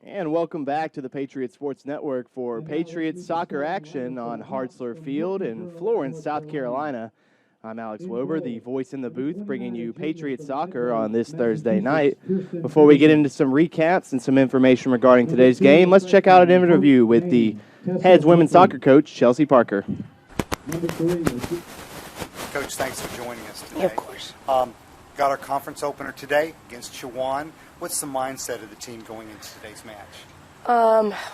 And welcome back to the Patriots Sports Network for Patriots soccer action on Hartzler Field in Florence, South Carolina. I'm Alex Wober, the voice in the booth, bringing you Patriots soccer on this Thursday night. Before we get into some recaps and some information regarding today's game, let's check out an interview with the Heads women's soccer coach, Chelsea Parker. Coach, thanks for joining us today. Yeah, of course. Got our conference opener today against Chowan. What's the mindset of the team going into today's match?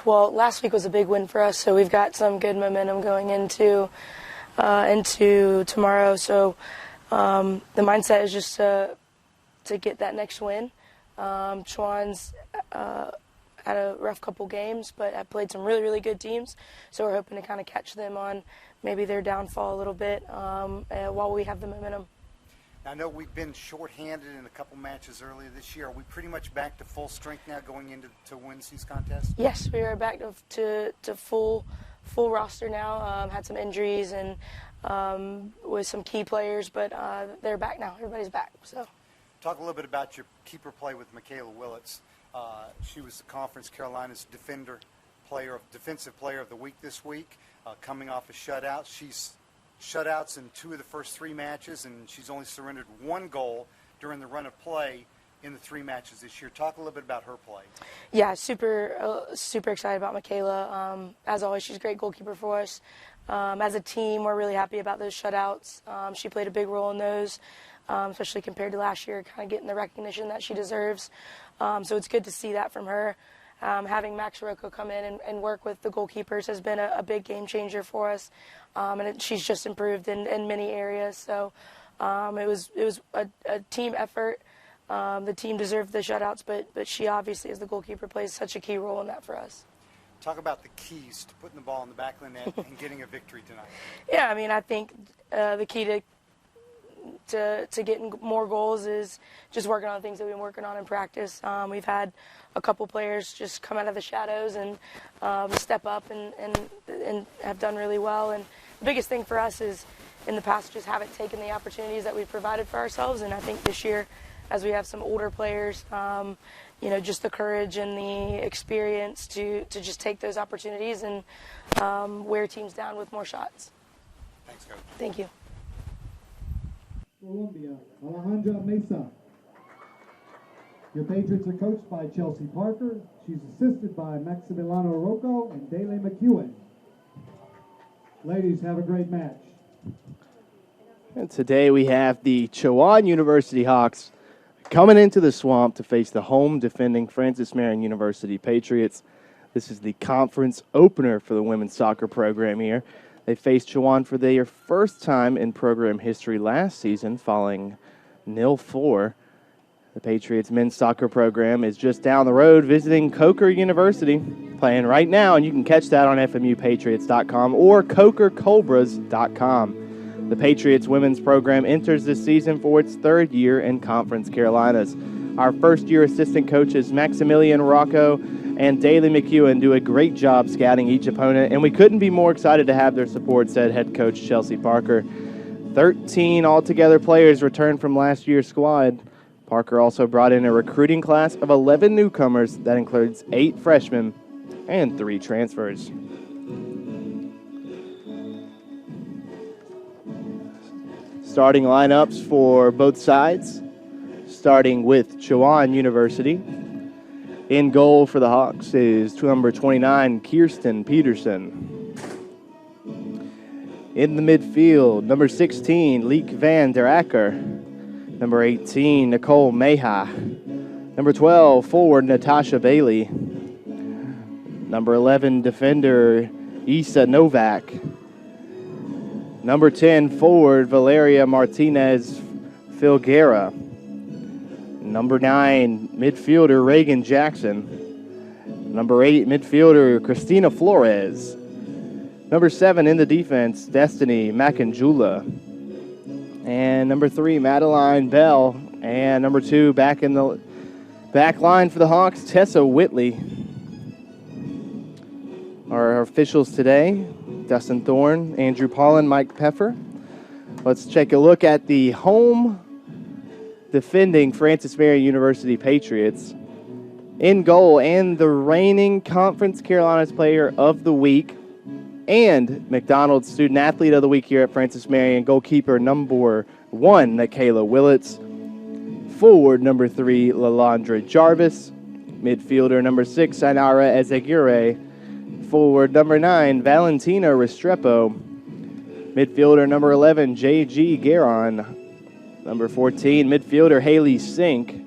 Well, last week was a big win for us, so we've got some good momentum going into tomorrow. So the mindset is just to get that next win. Chowan's had a rough couple games, but have played some really, really good teams. So we're hoping to kind of catch them on maybe their downfall a little bit while we have the momentum. I know we've been shorthanded in a couple matches earlier this year. Are we pretty much back to full strength now going into Wednesday's contest? Yes, we are back to full roster now. Had some injuries and with some key players, but they're back now. Everybody's back. So, talk a little bit about your keeper play with Michaela Willits. She was the Conference Carolina's defensive player of the week this week, coming off a shutout. She's shutouts in 2 of the first 3 matches, and she's only surrendered 1 goal during the run of play in the 3 matches this year. Talk a little bit about her play. Yeah, super excited about Michaela. As always, she's a great goalkeeper for us. As a team, we're really happy about those shutouts. She played a big role in those, especially compared to last year, kind of getting the recognition that she deserves. So it's good to see that from her. Having Max Rocco come in and work with the goalkeepers has been a big game changer for us, and she's just improved in many areas. So it was a team effort. The team deserved the shutouts, but she obviously, as the goalkeeper, plays such a key role in that for us. Talk about the keys to putting the ball in the back of the net and getting a victory tonight. Yeah, I mean, I think the key to getting more goals is just working on things that we've been working on in practice. We've had a couple players just come out of the shadows and step up and have done really well. And the biggest thing for us is in the past just haven't taken the opportunities that we've provided for ourselves. And I think this year, as we have some older players, just the courage and the experience to just take those opportunities and wear teams down with more shots. Thanks, Coach. Thank you. Colombia, Alejandra Mesa. Your Patriots are coached by Chelsea Parker. She's assisted by Maximiliano Rocco and Dele McEwen. Ladies, have a great match. And today we have the Chowan University Hawks coming into the Swamp to face the home defending Francis Marion University Patriots. This is the conference opener for the women's soccer program here. They faced Chowan for their first time in program history last season, following 0-4. The Patriots men's soccer program is just down the road visiting Coker University, playing right now, and you can catch that on FMUPatriots.com or CokerCobras.com. The Patriots women's program enters this season for its 3rd year in Conference Carolinas. Our first-year assistant coaches Maximilian Rocco and Dele McEwen do a great job scouting each opponent, and we couldn't be more excited to have their support, said head coach Chelsea Parker. 13 altogether players returned from last year's squad. Parker also brought in a recruiting class of 11 newcomers that includes 8 freshmen and 3 transfers. Starting lineups for both sides, starting with Chowan University. In goal for the Hawks is number 29, Kirsten Peterson. In the midfield, number 16, Leek van der Acker. Number 18, Nicole Meha. Number 12, forward Natasha Bailey. Number 11, defender Isa Novak. Number 10, forward Valeria Martinez Filguera. Number 9, midfielder Reagan Jackson. Number 8, midfielder Christina Flores. Number 7 in the defense, Destiny Macanjula. And number 3, Madeline Bell. And number 2, back in the back line for the Hawks, Tessa Whitley. Our officials today, Dustin Thorne, Andrew Paulin, Mike Peffer. Let's take a look at the home defending Francis Marion University Patriots. In goal, and the reigning Conference Carolinas Player of the Week, and McDonald's Student Athlete of the Week here at Francis Marion, goalkeeper number 1, Michaela Willits. Forward number 3, Lalandra Jarvis. Midfielder number 6, Ainara Ezegure. Forward number 9, Valentina Restrepo. Midfielder number 11, J.G. Garon. Number 14, midfielder Haley Sink.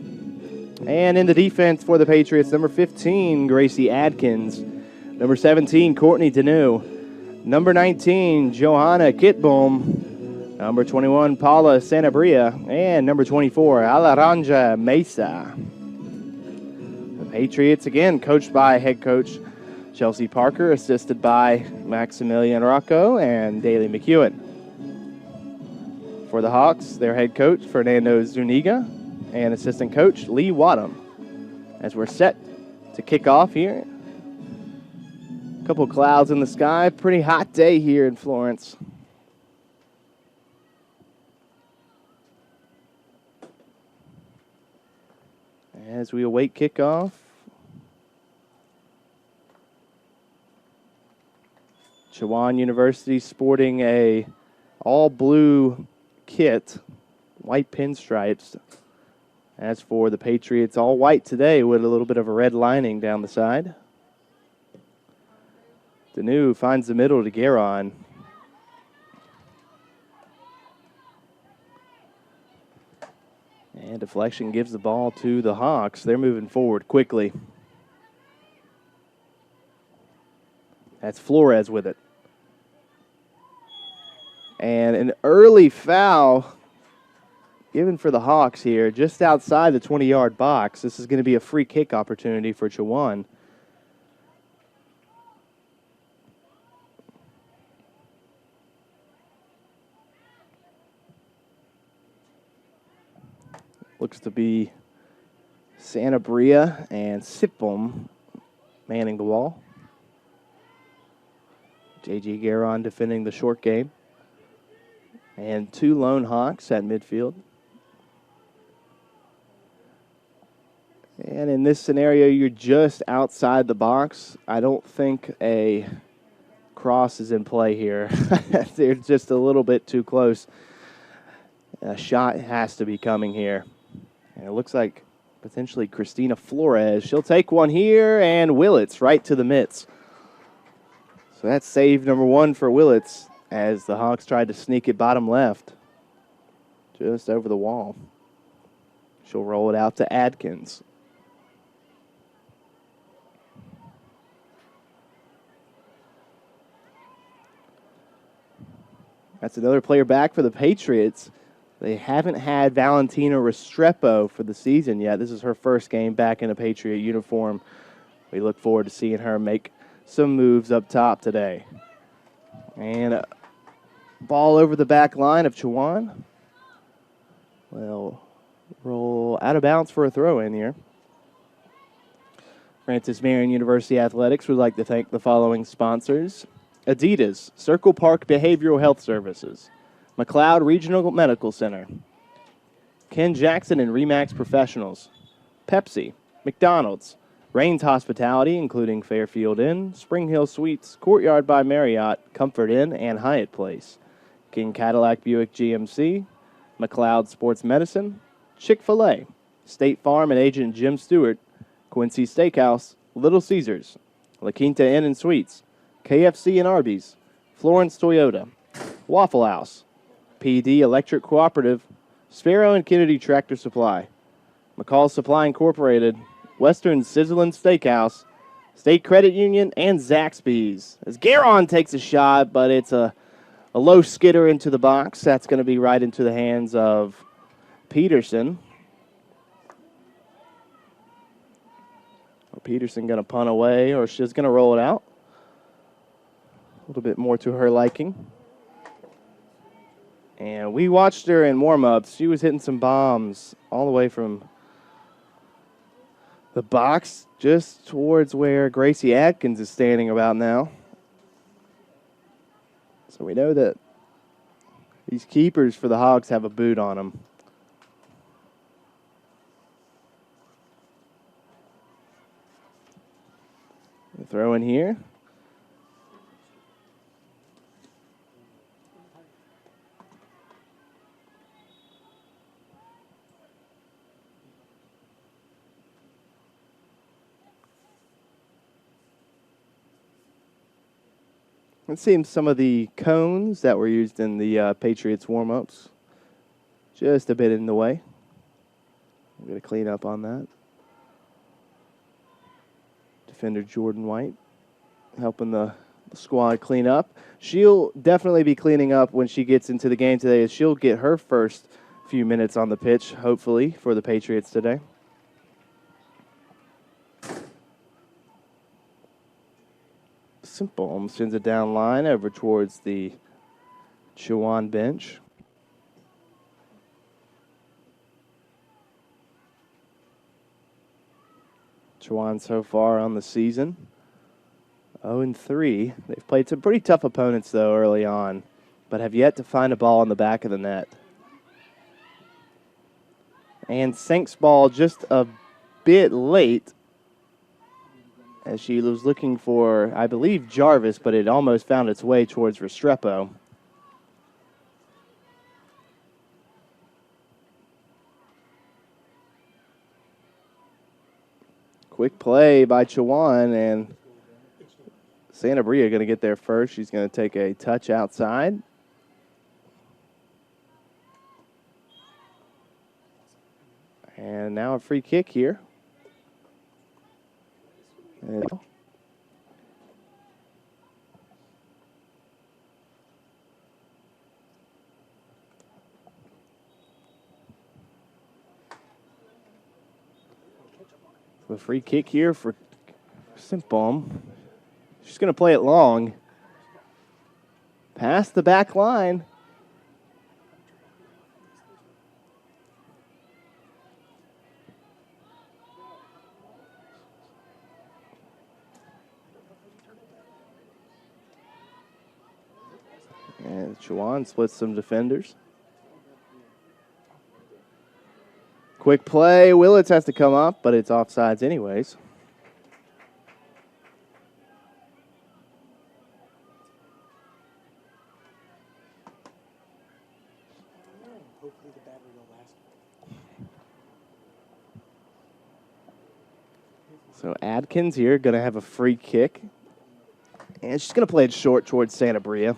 And in the defense for the Patriots, number 15, Gracie Adkins. Number 17, Courtney Deneau. Number 19, Johanna Kitbohm. Number 21, Paula Sanabria. And number 24, Alaranja Mesa. The Patriots, again, coached by head coach Chelsea Parker, assisted by Maximilian Rocco and Daly McEwen. For the Hawks, their head coach, Fernando Zuniga, and assistant coach, Lee Wadham. As we're set to kick off here. A couple clouds in the sky. Pretty hot day here in Florence. As we await kickoff, Chowan University sporting a all-blue kit, white pinstripes. As for the Patriots, all white today with a little bit of a red lining down the side. Deneau finds the middle to Garon. And deflection gives the ball to the Hawks. They're moving forward quickly. That's Flores with it. And an early foul given for the Hawks here, just outside the 20-yard box. This is going to be a free kick opportunity for Chowan. Looks to be Sanabria and Sipum manning the wall. J.G. Garon defending the short game. And 2 lone Hawks at midfield. And in this scenario, you're just outside the box. I don't think a cross is in play here. They're just a little bit too close. A shot has to be coming here. And it looks like potentially Christina Flores. She'll take one here, and Willits right to the mitts. So that's save number 1 for Willits as the Hawks tried to sneak it bottom left. Just over the wall. She'll roll it out to Adkins. That's another player back for the Patriots. They haven't had Valentina Restrepo for the season yet. This is her first game back in a Patriot uniform. We look forward to seeing her make some moves up top today. And a ball over the back line of Chowan. Well, roll out of bounds for a throw in here. Francis Marion University Athletics would like to thank the following sponsors: Adidas, Circle Park Behavioral Health Services, McLeod Regional Medical Center, Ken Jackson and Remax Professionals, Pepsi, McDonald's, Rains Hospitality, including Fairfield Inn, Spring Hill Suites, Courtyard by Marriott, Comfort Inn, and Hyatt Place, King Cadillac Buick GMC, McLeod Sports Medicine, Chick-fil-A, State Farm and Agent Jim Stewart, Quincy Steakhouse, Little Caesars, La Quinta Inn and Suites, KFC and Arby's, Florence Toyota, Waffle House, PD Electric Cooperative, Sparrow and Kennedy Tractor Supply, McCall Supply Incorporated, Western Sizzlin' Steakhouse, State Credit Union, and Zaxby's. As Garon takes a shot, but it's a low skidder into the box. That's going to be right into the hands of Peterson. Peterson going to punt away, or she's going to roll it out. A little bit more to her liking. And we watched her in warm-ups. She was hitting some bombs all the way from the box just towards where Gracie Adkins is standing about now. So we know that these keepers for the Hogs have a boot on them. Throw in here. It seems some of the cones that were used in the Patriots warm-ups just a bit in the way. I'm going to clean up on that. Defender Jordan White helping the squad clean up. She'll definitely be cleaning up when she gets into the game today, as she'll get her first few minutes on the pitch, hopefully, for the Patriots today. Simple sends it down line over towards the Chowan bench. Chowan so far on the season, 0-3. They've played some pretty tough opponents, though, early on, but have yet to find a ball in the back of the net. And sinks ball just a bit late, as she was looking for, I believe, Jarvis, but it almost found its way towards Restrepo. Quick play by Chowan, and Santa Bria going to get there first. She's going to take a touch outside. And now a free kick here. A free kick here for Simpom. She's going to play it long. Past the back line. And Chowan splits some defenders. Quick play. Willits has to come up, but it's offsides anyways. So Adkins here going to have a free kick. And she's going to play it short towards Santa Bria.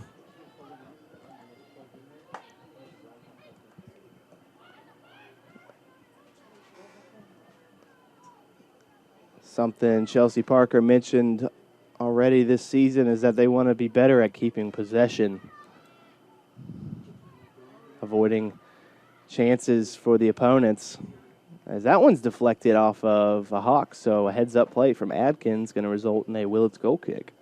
Something Chelsea Parker mentioned already this season is that they want to be better at keeping possession, avoiding chances for the opponents. As that one's deflected off of a Hawk, so a heads-up play from Adkins going to result in a Willits goal kick.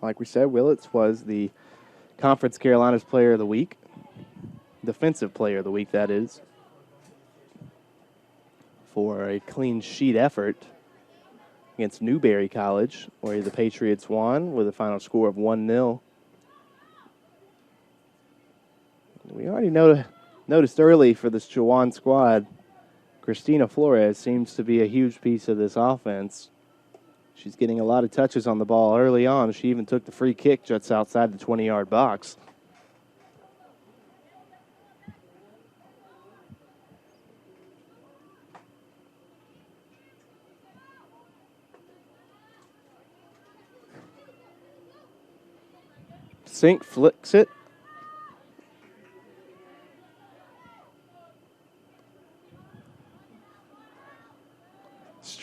Like we said, Willits was the Conference Carolinas Player of the Week. Defensive Player of the Week, that is. For a clean sheet effort against Newberry College, where the Patriots won with a final score of 1-0. We already noticed early for this Chowan squad, Christina Flores seems to be a huge piece of this offense. She's getting a lot of touches on the ball early on. She even took the free kick just outside the 20-yard box. Sink flicks it.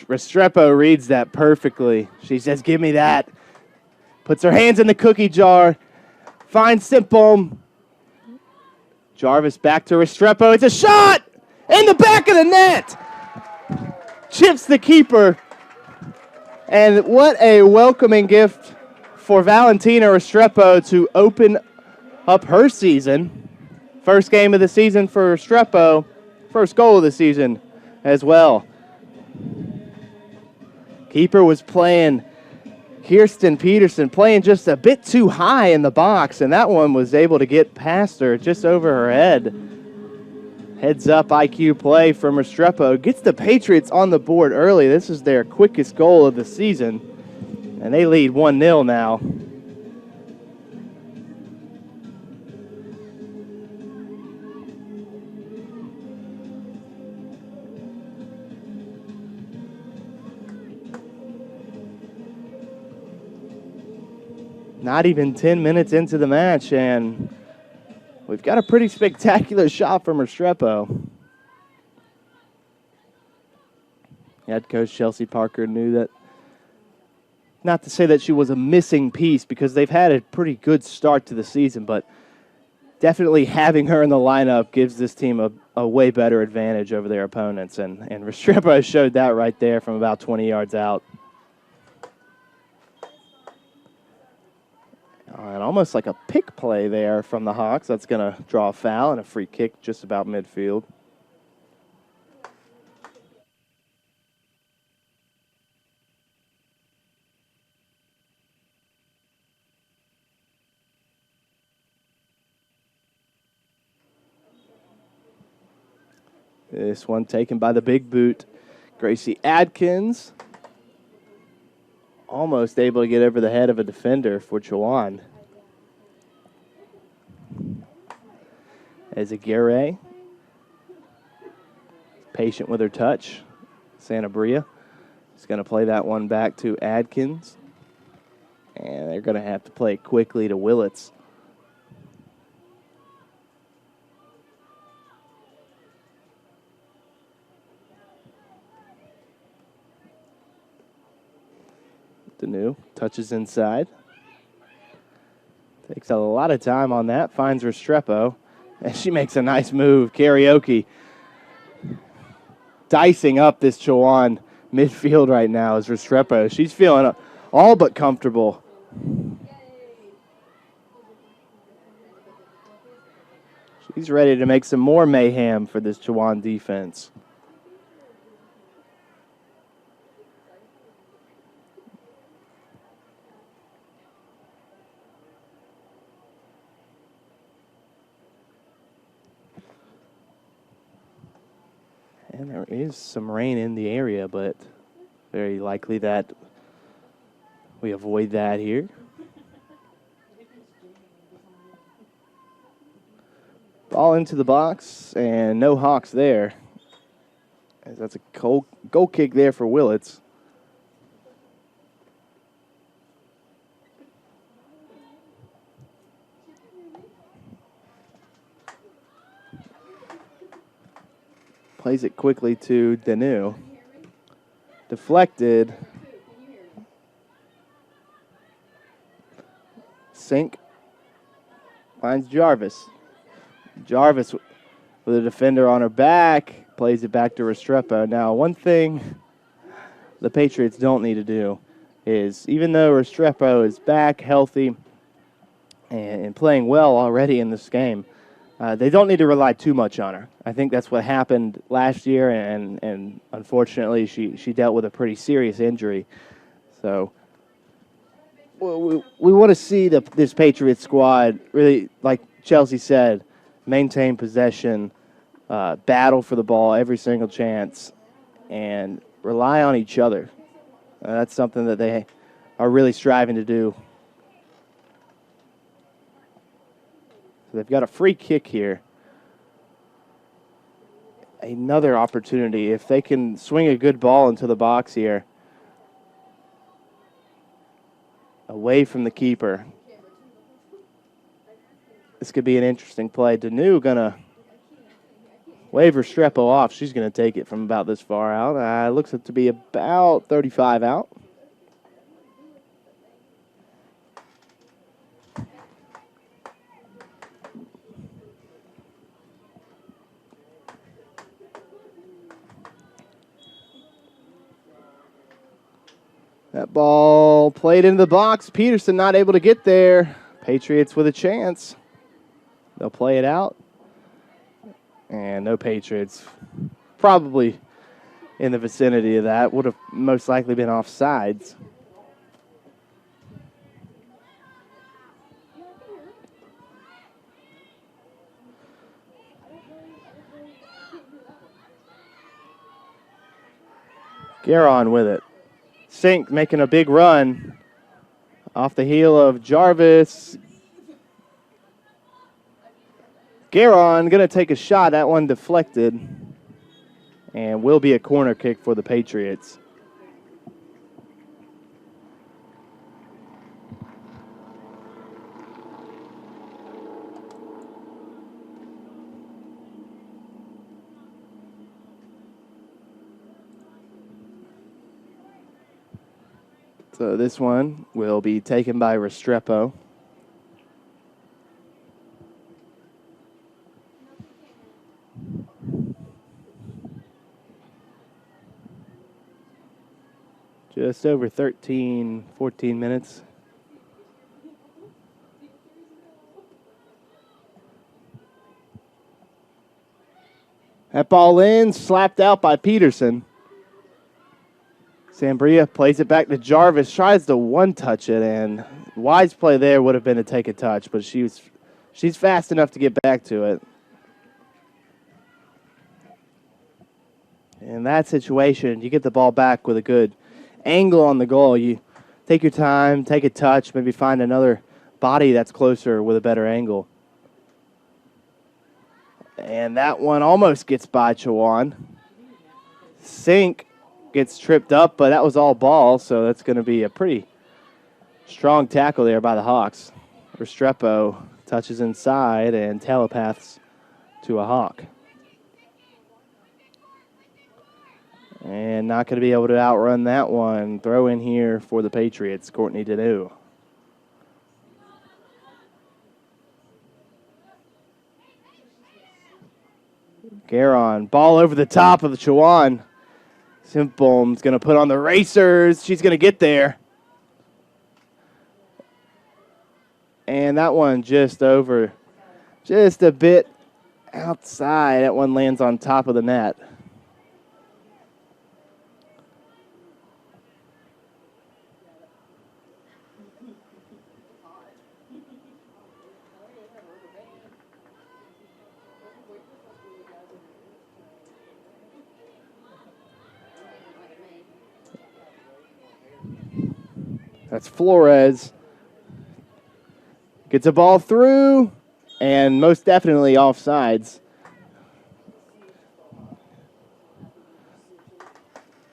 Restrepo reads that perfectly. She says, give me that. Puts her hands in the cookie jar. Finds Simpom. Jarvis back to Restrepo. It's a shot in the back of the net. Chips the keeper. And what a welcoming gift for Valentina Restrepo to open up her season. First game of the season for Restrepo. First goal of the season as well. Keeper was playing Kirsten Peterson playing just a bit too high in the box, and that one was able to get past her, just over her head. Heads up IQ play from Restrepo. Gets the Patriots on the board early. This is their quickest goal of the season, and they lead 1-0 now. Not even 10 minutes into the match, and we've got a pretty spectacular shot from Restrepo. Head coach Chelsea Parker knew that, not to say that she was a missing piece because they've had a pretty good start to the season, but definitely having her in the lineup gives this team a way better advantage over their opponents, and Restrepo showed that right there from about 20 yards out. And almost like a pick play there from the Hawks. That's going to draw a foul and a free kick just about midfield. This one taken by the big boot, Gracie Adkins. Almost able to get over the head of a defender for Chowan. As Aguirre, patient with her touch. Santabria is going to play that one back to Adkins. And they're going to have to play it quickly to Willits. Danu touches inside. Takes a lot of time on that. Finds Restrepo. And she makes a nice move. Karaoke dicing up this Chowan midfield right now is Restrepo. She's feeling all but comfortable. She's ready to make some more mayhem for this Chowan defense. And there is some rain in the area, but very likely that we avoid that here. Ball into the box, and no Hawks there. As that's a goal kick there for Willits. Plays it quickly to Danu. Deflected. Sink. Finds Jarvis. Jarvis with a defender on her back. Plays it back to Restrepo. Now, one thing the Patriots don't need to do is, even though Restrepo is back, healthy, and playing well already in this game, they don't need to rely too much on her. I think that's what happened last year, and unfortunately she dealt with a pretty serious injury. So we want to see this Patriots squad really, like Chelsea said, maintain possession, battle for the ball every single chance, and rely on each other. That's something that they are really striving to do. So they've got a free kick here. Another opportunity. If they can swing a good ball into the box here, away from the keeper, this could be an interesting play. Danu gonna wave Restrepo off. She's gonna take it from about this far out. Looks to be about 35 out. That ball played into the box. Peterson not able to get there. Patriots with a chance. They'll play it out. And no Patriots. Probably in the vicinity of that. Would have most likely been offsides. Garon with it. Sink making a big run off the heel of Jarvis. Garon going to take a shot. That one deflected. And will be a corner kick for the Patriots. So this one will be taken by Restrepo. Just over 13, 14 minutes. That ball in, slapped out by Peterson. Sambria plays it back to Jarvis, tries to one-touch it, and wise play there would have been to take a touch, but she's fast enough to get back to it. In that situation, you get the ball back with a good angle on the goal. You take your time, take a touch, maybe find another body that's closer with a better angle. And that one almost gets by Chowan. Sink gets tripped up, but that was all ball, so that's going to be a pretty strong tackle there by the Hawks. Restrepo touches inside and telepaths to a Hawk. And not going to be able to outrun that one. Throw in here for the Patriots, Courtney Deneau. Garon, ball over the top of the Chowan. Simple's going to put on the racers. She's going to get there. And that one just over, just a bit outside. That one lands on top of the net. That's Florence. Gets a ball through, and most definitely offsides.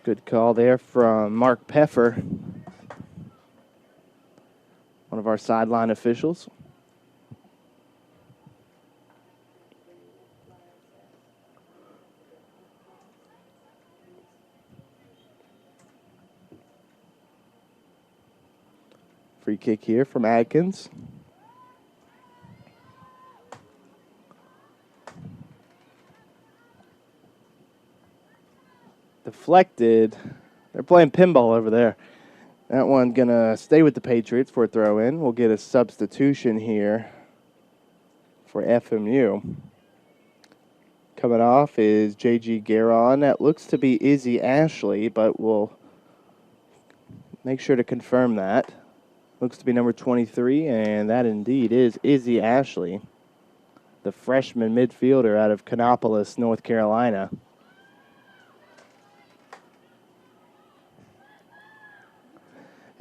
Good call there from Mark Peffer, one of our sideline officials. Free kick here from Adkins. Deflected. They're playing pinball over there. That one going to stay with the Patriots for a throw-in. We'll get a substitution here for FMU. Coming off is J.G. Garon. That looks to be Izzy Ashley, but we'll make sure to confirm that. Looks to be number 23, and that indeed is Izzy Ashley, the freshman midfielder out of Kannapolis, North Carolina.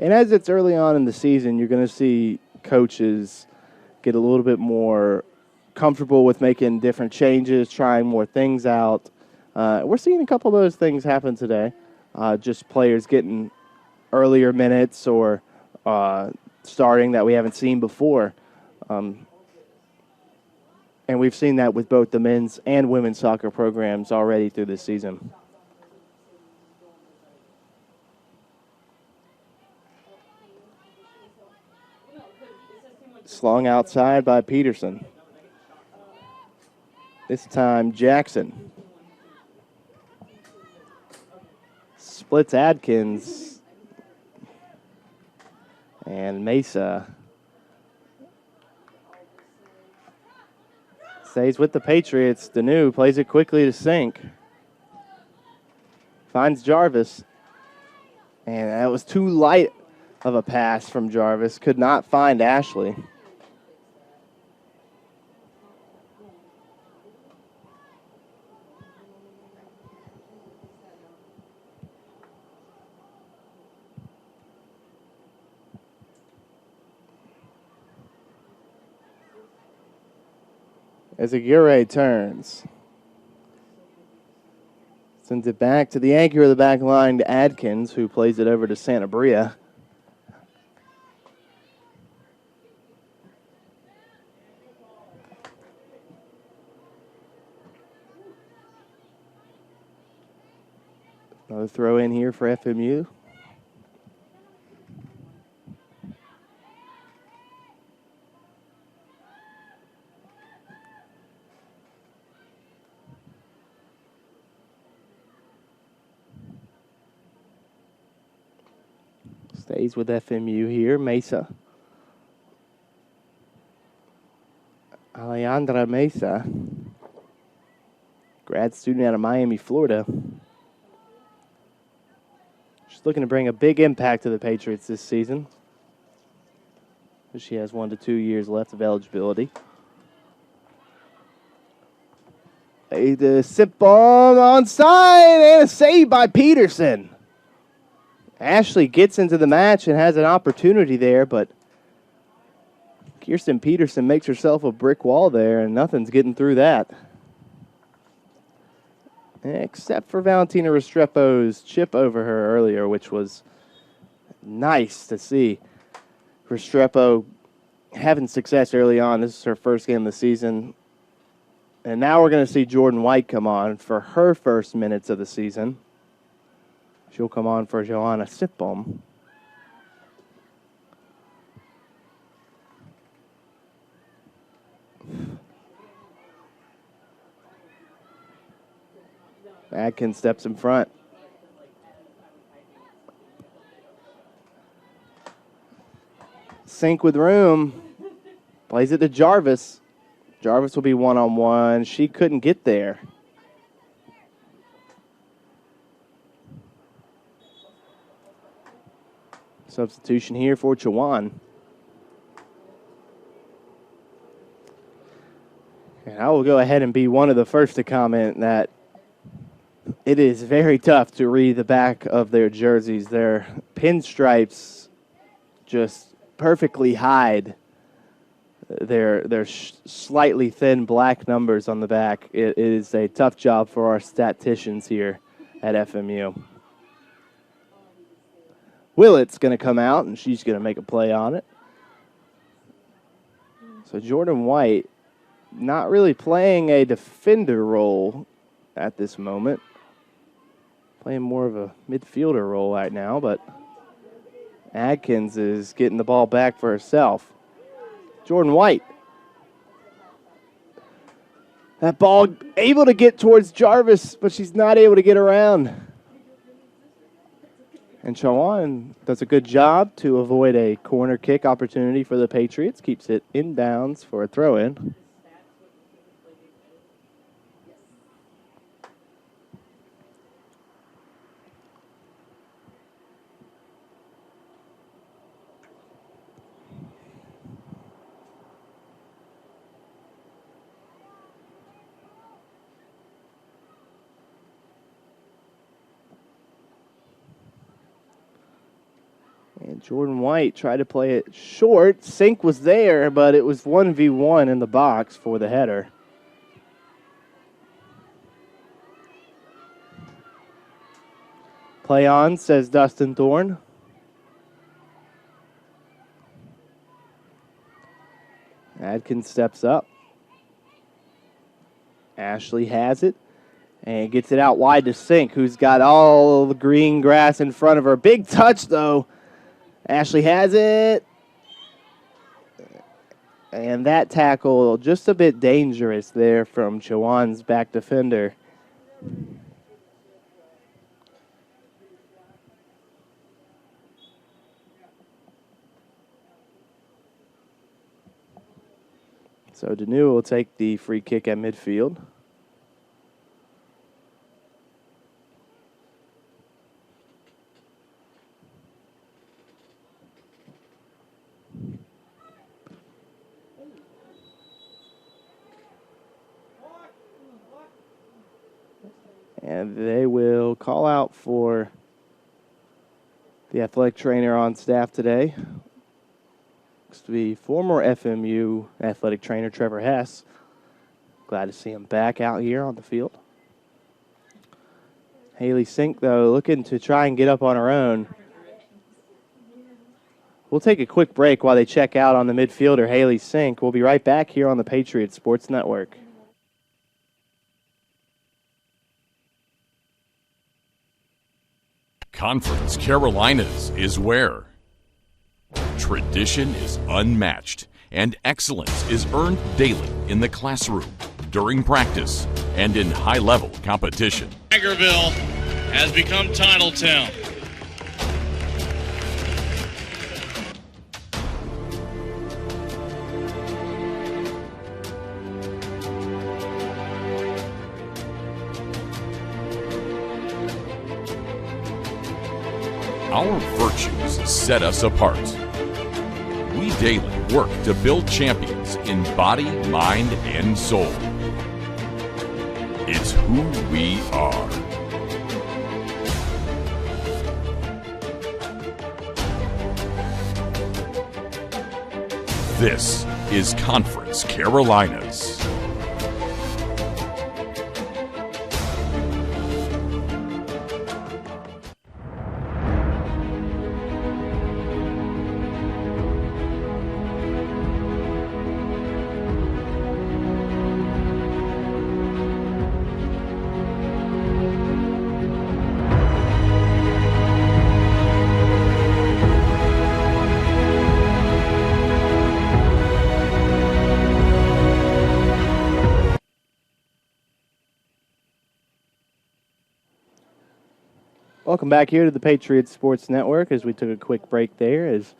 And as it's early on in the season, you're going to see coaches get a little bit more comfortable with making different changes, trying more things out. We're seeing a couple of those things happen today. Just players getting earlier minutes or starting that we haven't seen before. And we've seen that with both the men's and women's soccer programs already through this season. Slung outside by Peterson. This time Jackson. Splits Adkins. And Mesa stays with the Patriots. Deneau plays it quickly to Sink. Finds Jarvis. And that was too light of a pass from Jarvis. Could not find Ashley. as Aguirre turns. Sends it back to the anchor of the back line to Adkins, who plays it over to Santabria. Another throw in here for FMU. Stays with FMU here. Mesa. Alejandra Mesa. Grad student out of Miami, Florida. She's looking to bring a big impact to the Patriots this season. She has 1 to 2 years left of eligibility. The sip bomb onside and a save by Peterson. Ashley gets into the match and has an opportunity there, but Kirsten Peterson makes herself a brick wall there, and nothing's getting through that. Except for Valentina Restrepo's chip over her earlier, which was nice to see. Restrepo having success early on. This is her first game of the season. And now we're going to see Jordan White come on for her first minutes of the season. She'll come on for Joanna Sitbom. Adkins steps in front. Sink with room. Plays it to Jarvis. Jarvis will be one-on-one. She couldn't get there. Substitution here for Chowan. And I will go ahead and be one of the first to comment that it is very tough to read the back of their jerseys. Their pinstripes just perfectly hide their slightly thin black numbers on the back. It is a tough job for our statisticians here at FMU. Willett's going to come out, and she's going to make a play on it. So Jordan White not really playing a defender role at this moment. Playing more of a midfielder role right now, but Adkins is getting the ball back for herself. Jordan White. That ball able to get towards Jarvis, but she's not able to get around. And Chowan does a good job to avoid a corner kick opportunity for the Patriots. Keeps it inbounds for a throw-in. And Jordan White tried to play it short. Sink was there, but it was 1v1 in the box for the header. Play on, says Dustin Thorne. Adkins steps up. Ashley has it and gets it out wide to Sink, who's got all the green grass in front of her. Big touch, though. Ashley has it. And that tackle just a bit dangerous there from Chowan's back defender. So Danu will take the free kick at midfield. And they will call out for the athletic trainer on staff today. Looks to be former FMU athletic trainer Trevor Hess. Glad to see him back out here on the field. Haley Sink, though, looking to try and get up on her own. We'll take a quick break while they check out on the midfielder, Haley Sink. We'll be right back here on the Patriots Sports Network. Conference Carolinas is where tradition is unmatched and excellence is earned daily in the classroom, during practice, and in high-level competition. Tigerville has become Titletown. Our virtues set us apart. We daily work to build champions in body, mind, and soul. It's who we are. This is Conference Carolinas. Welcome back here to the Patriots Sports Network as we took a quick break there as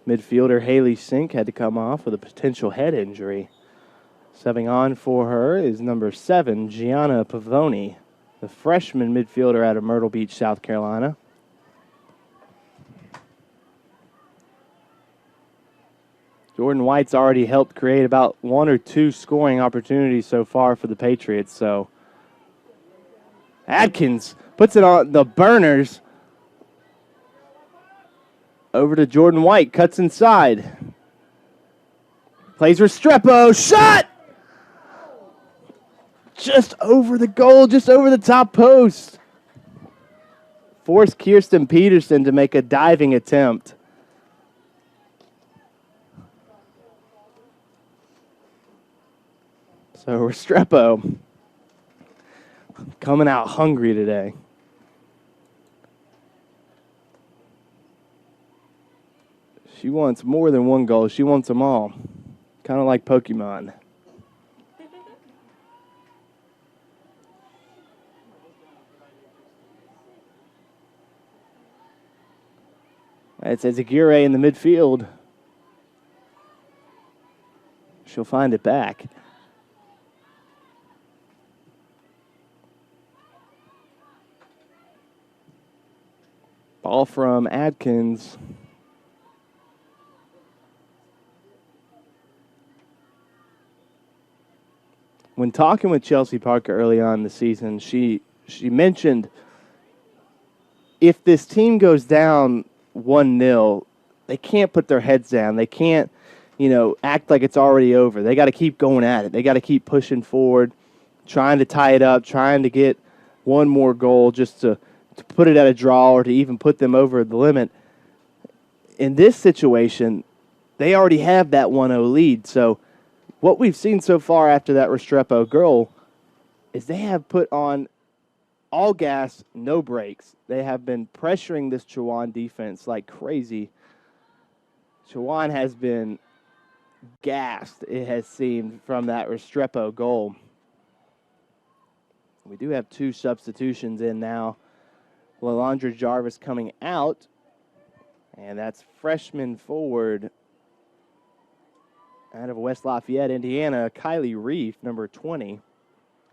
midfielder Haley Sink had to come off with a potential head injury. Subbing on for her is number 7, Gianna Pavoni, the freshman midfielder out of Myrtle Beach, South Carolina. Jordan White's already helped create about 1 or 2 scoring opportunities so far for the Patriots, so Adkins puts it on the burners. Over to Jordan White. Cuts inside. Plays Restrepo. Shot! Just over the goal. Just over the top post. Forced Kirsten Peterson to make a diving attempt. So Restrepo coming out hungry today. She wants more than 1 goal. She wants them all. Kind of like Pokemon. It's Ezagure in the midfield. She'll find it back. Ball from Adkins. When talking with Chelsea Parker early on in the season, she mentioned if this team goes down 1-0, they can't put their heads down. They can't, act like it's already over. They got to keep going at it. They got to keep pushing forward, trying to tie it up, trying to get 1 more goal just to put it at a draw or to even put them over the limit. In this situation, they already have that 1-0 lead, so what we've seen so far after that Restrepo goal is they have put on all gas, no brakes. They have been pressuring this Chowan defense like crazy. Chowan has been gassed, it has seemed, from that Restrepo goal. We do have 2 substitutions in now. Lalandra Jarvis coming out, and that's freshman forward out of West Lafayette, Indiana, Kylie Reef, number 20.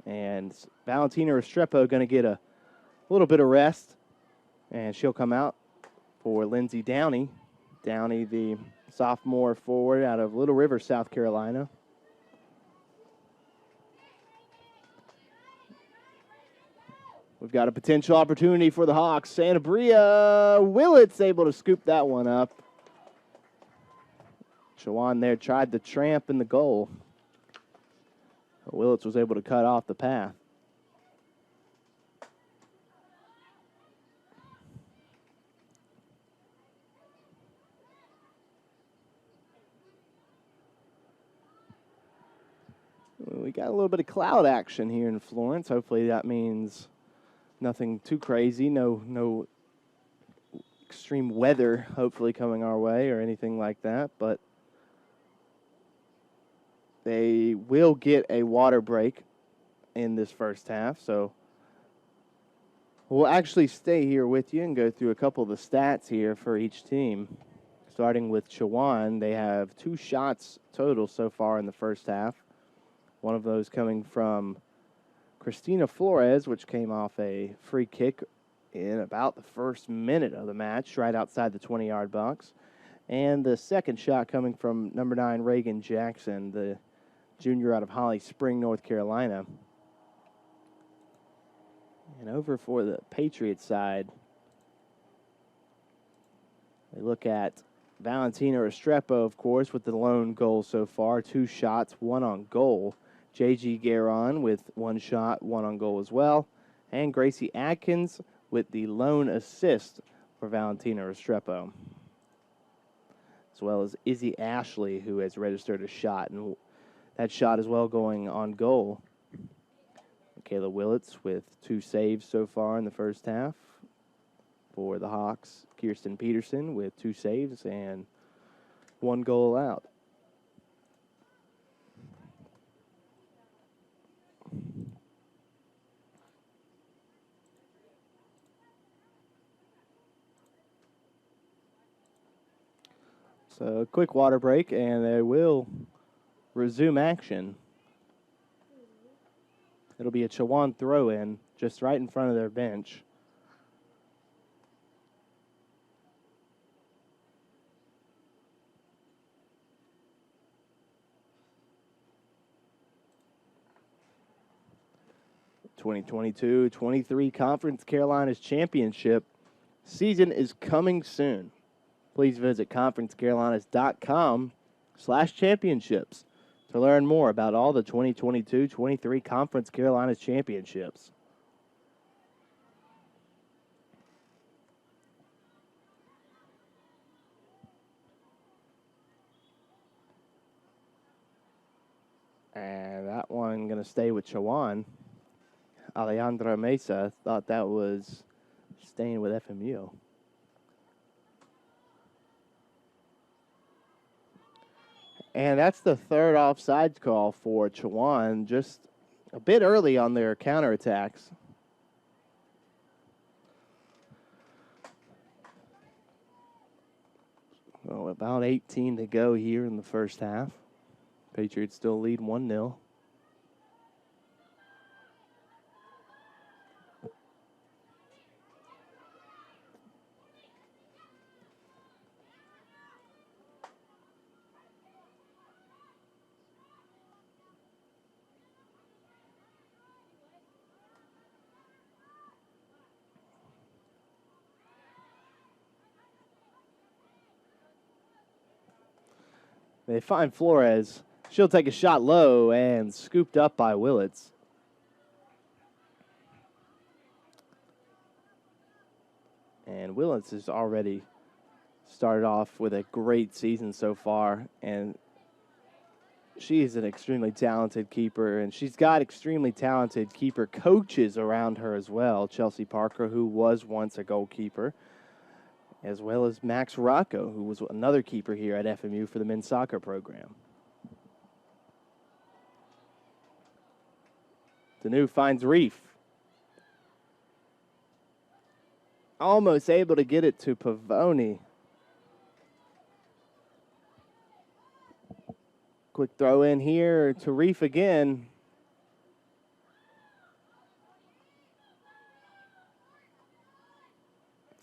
And Valentina Restrepo going to get a little bit of rest, and she'll come out for Lindsay Downey. Downey, the sophomore forward out of Little River, South Carolina. We've got a potential opportunity for the Hawks. Santabria Willett's able to scoop that one up. Chowan there tried the tramp in the goal. Willits was able to cut off the path. We got a little bit of cloud action here in Florence. Hopefully that means nothing too crazy, no extreme weather hopefully coming our way or anything like that, but they will get a water break in this first half, so we'll actually stay here with you and go through a couple of the stats here for each team. Starting with Chowan, they have 2 shots total so far in the first half. One of those coming from Christina Flores, which came off a free kick in about the first minute of the match, right outside the 20-yard box. And the second shot coming from number 9, Reagan Jackson, the junior out of Holly Spring, North Carolina. And over for the Patriots side, we look at Valentina Restrepo, of course, with the lone goal so far. 2 shots, 1 on goal. J.G. Guerin with 1 shot, 1 on goal as well. And Gracie Atkins with the lone assist for Valentina Restrepo. As well as Izzy Ashley, who has registered a shot. And that shot as well going on goal. Michaela Willits with 2 saves so far in the first half. For the Hawks, Kirsten Peterson with 2 saves and 1 goal out. So a quick water break, and they will resume action. It'll be a Chowan throw-in just right in front of their bench. The 2022-23 Conference Carolinas Championship season is coming soon. Please visit conferencecarolinas.com/championships to learn more about all the 2022-23 Conference Carolinas Championships. And that one going to stay with Chowan. Alejandra Mesa thought that was staying with FMU. And that's the third offside call for Chowan, just a bit early on their counterattacks. Well, about 18 to go here in the first half. Patriots still lead 1-0. They find Flores. She'll take a shot low and scooped up by Willits. And Willits has already started off with a great season so far. And she is an extremely talented keeper. And she's got extremely talented keeper coaches around her as well. Chelsea Parker, who was once a goalkeeper, as well as Max Rocco, who was another keeper here at FMU for the men's soccer program. Danu finds Reef. Almost able to get it to Pavoni. Quick throw in here to Reef again.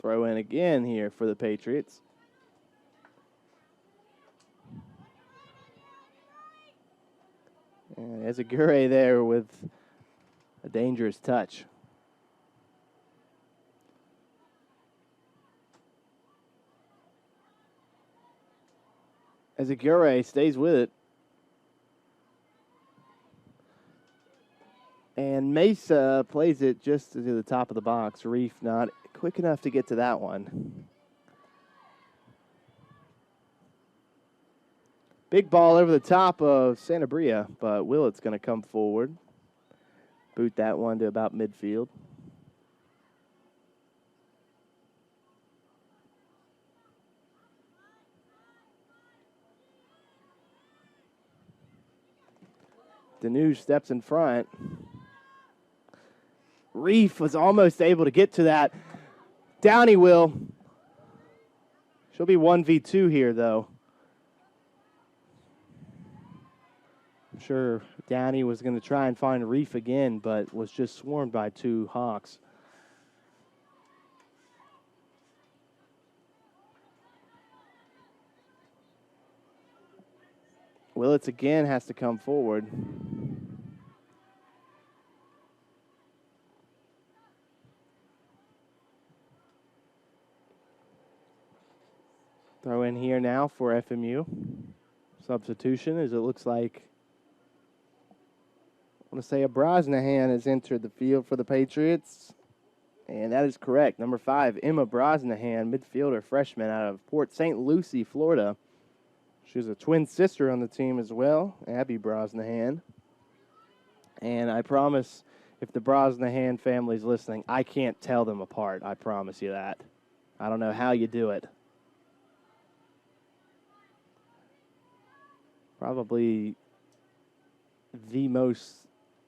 Throw in again here for the Patriots. And Ezagure there with a dangerous touch. Ezagure stays with it. And Mesa plays it just to the top of the box. Reef not quick enough to get to that one. Big ball over the top of Santabria, but Willett's going to come forward. Boot that one to about midfield. Danuge steps in front. Reef was almost able to get to that. Downey will. She'll be 1v2 here, though. I'm sure Downey was going to try and find Reef again, but was just swarmed by two Hawks. Willits again has to come forward. Throw in here now for FMU. Substitution as it looks like, I want to say, a Brosnahan has entered the field for the Patriots. And that is correct. Number 5, Emma Brosnahan, midfielder, freshman out of Port St. Lucie, Florida. She's a twin sister on the team as well, Abby Brosnahan. And I promise, if the Brosnahan family's listening, I can't tell them apart. I promise you that. I don't know how you do it. Probably the most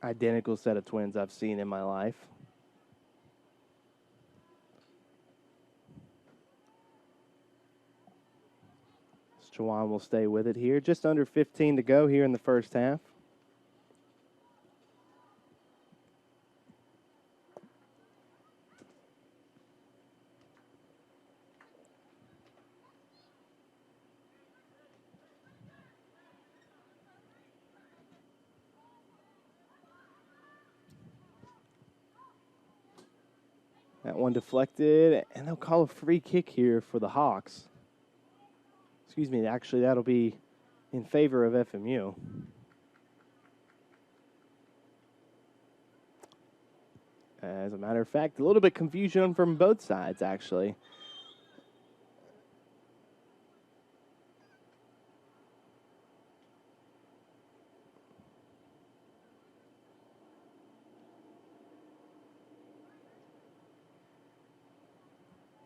identical set of twins I've seen in my life. Chowan will stay with it here. Just under 15 to go here in the first half. That one deflected, and they'll call a free kick here for the Hawks. Excuse me, actually that'll be in favor of FMU. As a matter of fact, a little bit confusion from both sides, actually.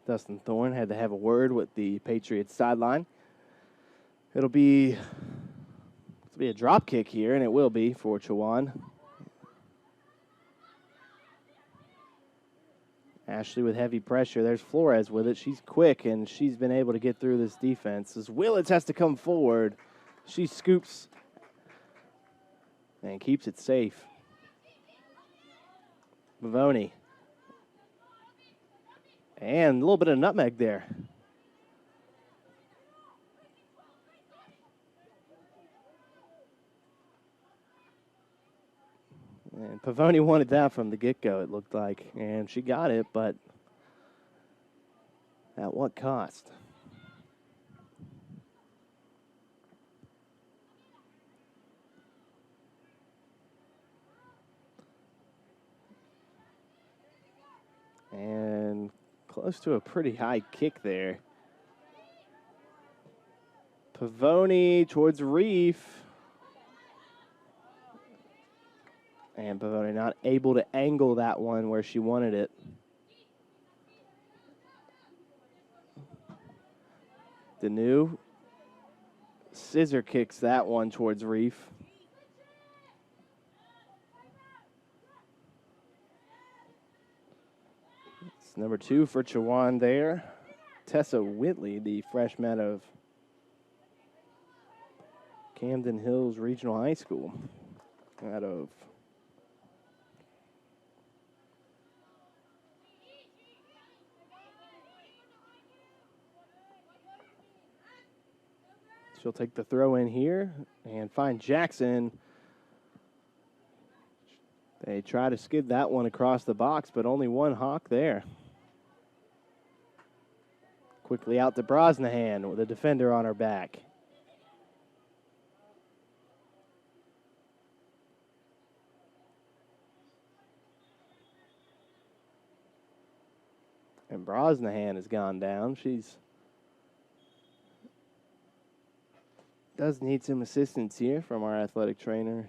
Dustin Thorne had to have a word with the Patriots sideline. It'll be a drop kick here, and it will be for Chowan. Ashley with heavy pressure. There's Flores with it. She's quick, and she's been able to get through this defense. As Willits has to come forward, she scoops and keeps it safe. Mavoni. And a little bit of nutmeg there. And Pavoni wanted that from the get-go, it looked like. And she got it, but at what cost? And close to a pretty high kick there. Pavoni towards Reef. And Pavoni not able to angle that one where she wanted it. Danu scissor kicks that one towards Reef. It's number 2 for Chowan there. Tessa Whitley, the freshman of Camden Hills Regional High School out of she'll take the throw in here and find Jackson. They try to skid that one across the box, but only one Hawk there. Quickly out to Brosnahan with a defender on her back. And Brosnahan has gone down. Does need some assistance here from our athletic trainer.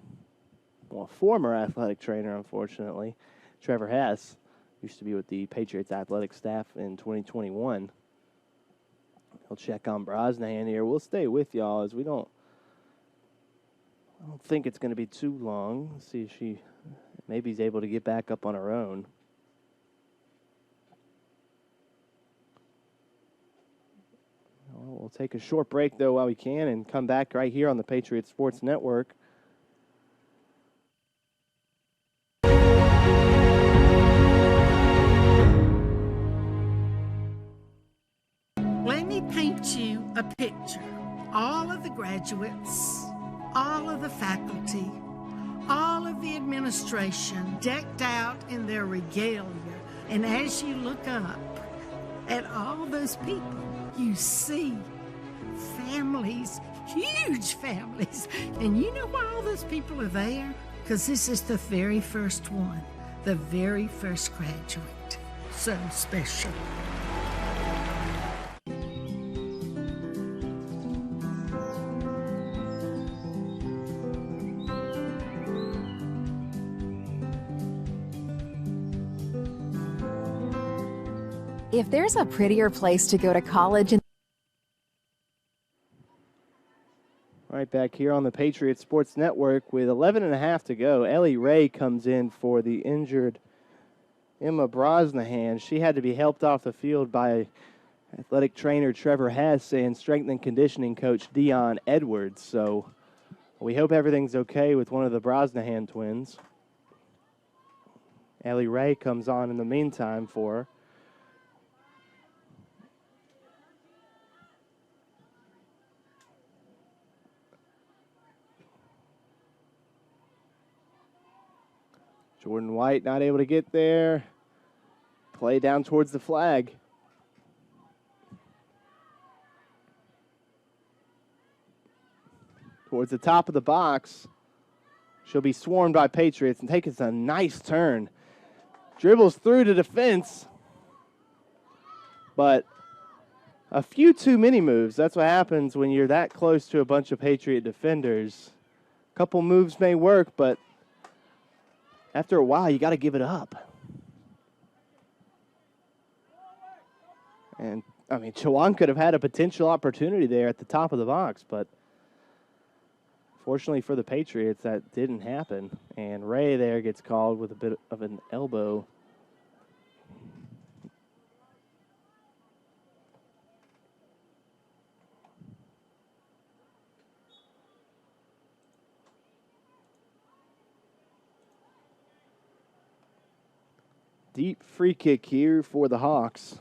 Well, former athletic trainer, unfortunately. Trevor Hess used to be with the Patriots athletic staff in 2021. He'll check on Brosnahan here. We'll stay with y'all as I don't think it's going to be too long. Let's see if maybe he's able to get back up on her own. We'll take a short break, though, while we can, and come back right here on the Patriots Sports Network. Let me paint you a picture. All of the graduates, all of the faculty, all of the administration decked out in their regalia. And as you look up at all those people, you see families, huge families. And you know why all those people are there? Because this is the very first one, the very first graduate. So special. If there's a prettier place to go to college in Right back here on the Patriots Sports Network with 11 and a half to go. Ellie Ray comes in for the injured Emma Brosnahan. She had to be helped off the field by athletic trainer Trevor Hess and strength and conditioning coach Dion Edwards. So we hope everything's okay with one of the Brosnahan twins. Ellie Ray comes on in the meantime for her. Jordan White not able to get there. Play down towards the flag. Towards the top of the box. She'll be swarmed by Patriots and takes a nice turn. Dribbles through to defense. But a few too many moves. That's what happens when you're that close to a bunch of Patriot defenders. A couple moves may work, but after a while, you got to give it up. And, I mean, Chowan could have had a potential opportunity there at the top of the box, but fortunately for the Patriots, that didn't happen. And Ray there gets called with a bit of an elbow. Deep free kick here for the Hawks.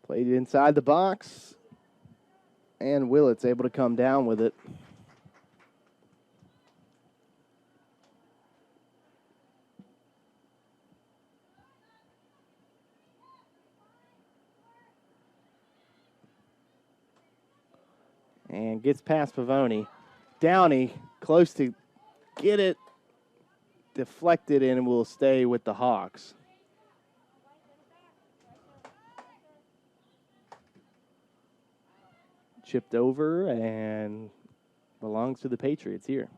Played inside the box. And Willett's able to come down with it. And gets past Pavoni. Downey close to get it deflected and will stay with the Hawks. Chipped over and belongs to the Patriots here.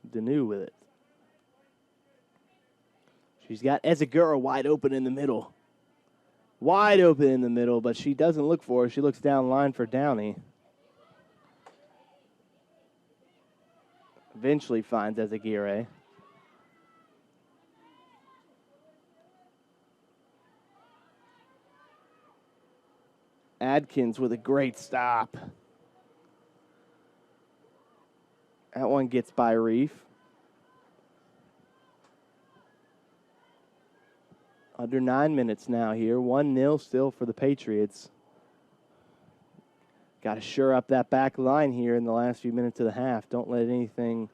Danu with it. She's got Ezagura wide open in the middle. Wide open in the middle, but she doesn't look for her. She looks down line for Downey. Eventually finds Ezagura. Adkins with a great stop. That one gets by Reef. Under 9 minutes now here. 1-0 still for the Patriots. Got to shore up that back line here in the last few minutes of the half. Don't let anything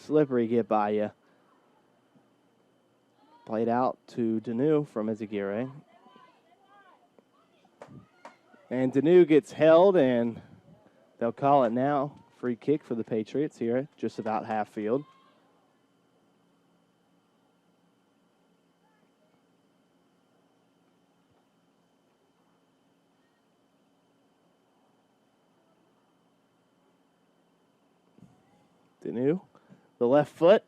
slippery get by you. Played out to Danu from Ezagura. And Danu gets held, and they'll call it now. Free kick for the Patriots here, just about half field. Danu, the left foot.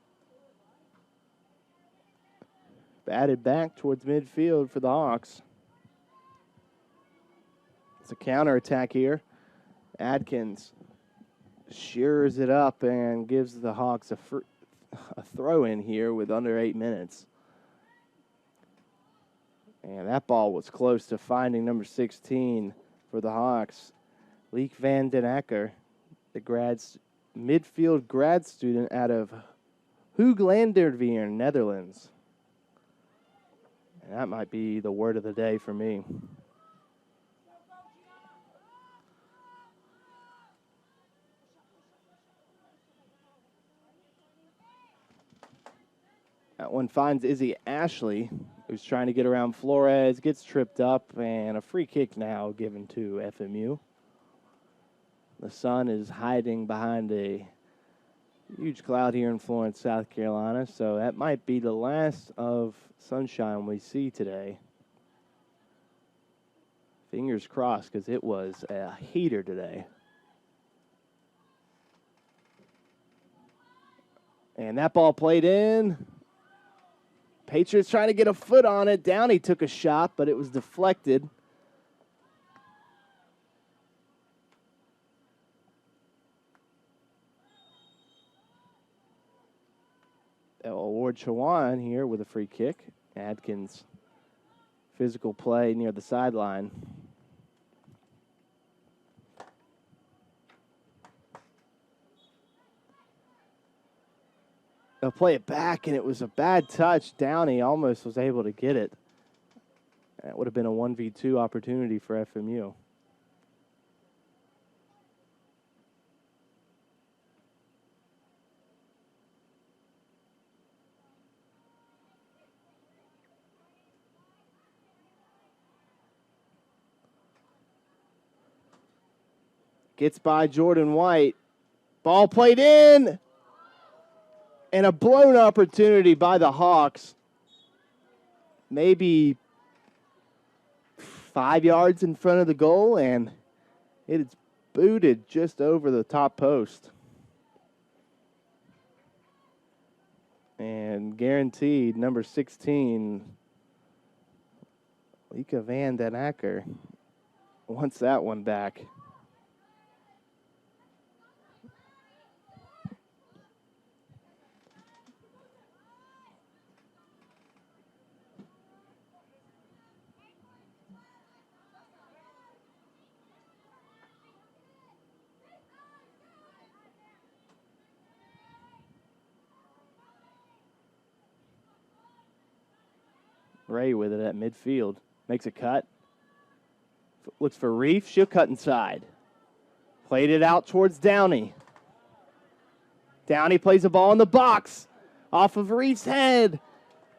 Batted back towards midfield for the Hawks. It's a counterattack here. Adkins shears it up and gives the Hawks a throw in here with under 8 minutes. And that ball was close to finding number 16 for the Hawks. Leek van den Akker, the midfield grad student out of Hooglanderveer, Netherlands. And that might be the word of the day for me. That one finds Izzy Ashley, who's trying to get around Flores, gets tripped up, and a free kick now given to FMU. The sun is hiding behind a huge cloud here in Florence, South Carolina, so that might be the last of sunshine we see today. Fingers crossed, because it was a heater today. And that ball played in. Patriots trying to get a foot on it. Downey took a shot, but it was deflected. They'll award Chowan here with a free kick. Adkins, physical play near the sideline. They'll play it back, and it was a bad touch. Downey almost was able to get it. That would have been a 1v2 opportunity for FMU. Gets by Jordan White. Ball played in. And a blown opportunity by the Hawks. Maybe 5 yards in front of the goal, and it is booted just over the top post. And guaranteed, number 16, Lika van den Akker, wants that one back. Ray with it at midfield. Makes a cut. Looks for Reef. She'll cut inside. Played it out towards Downey. Downey plays the ball in the box. Off of Reef's head.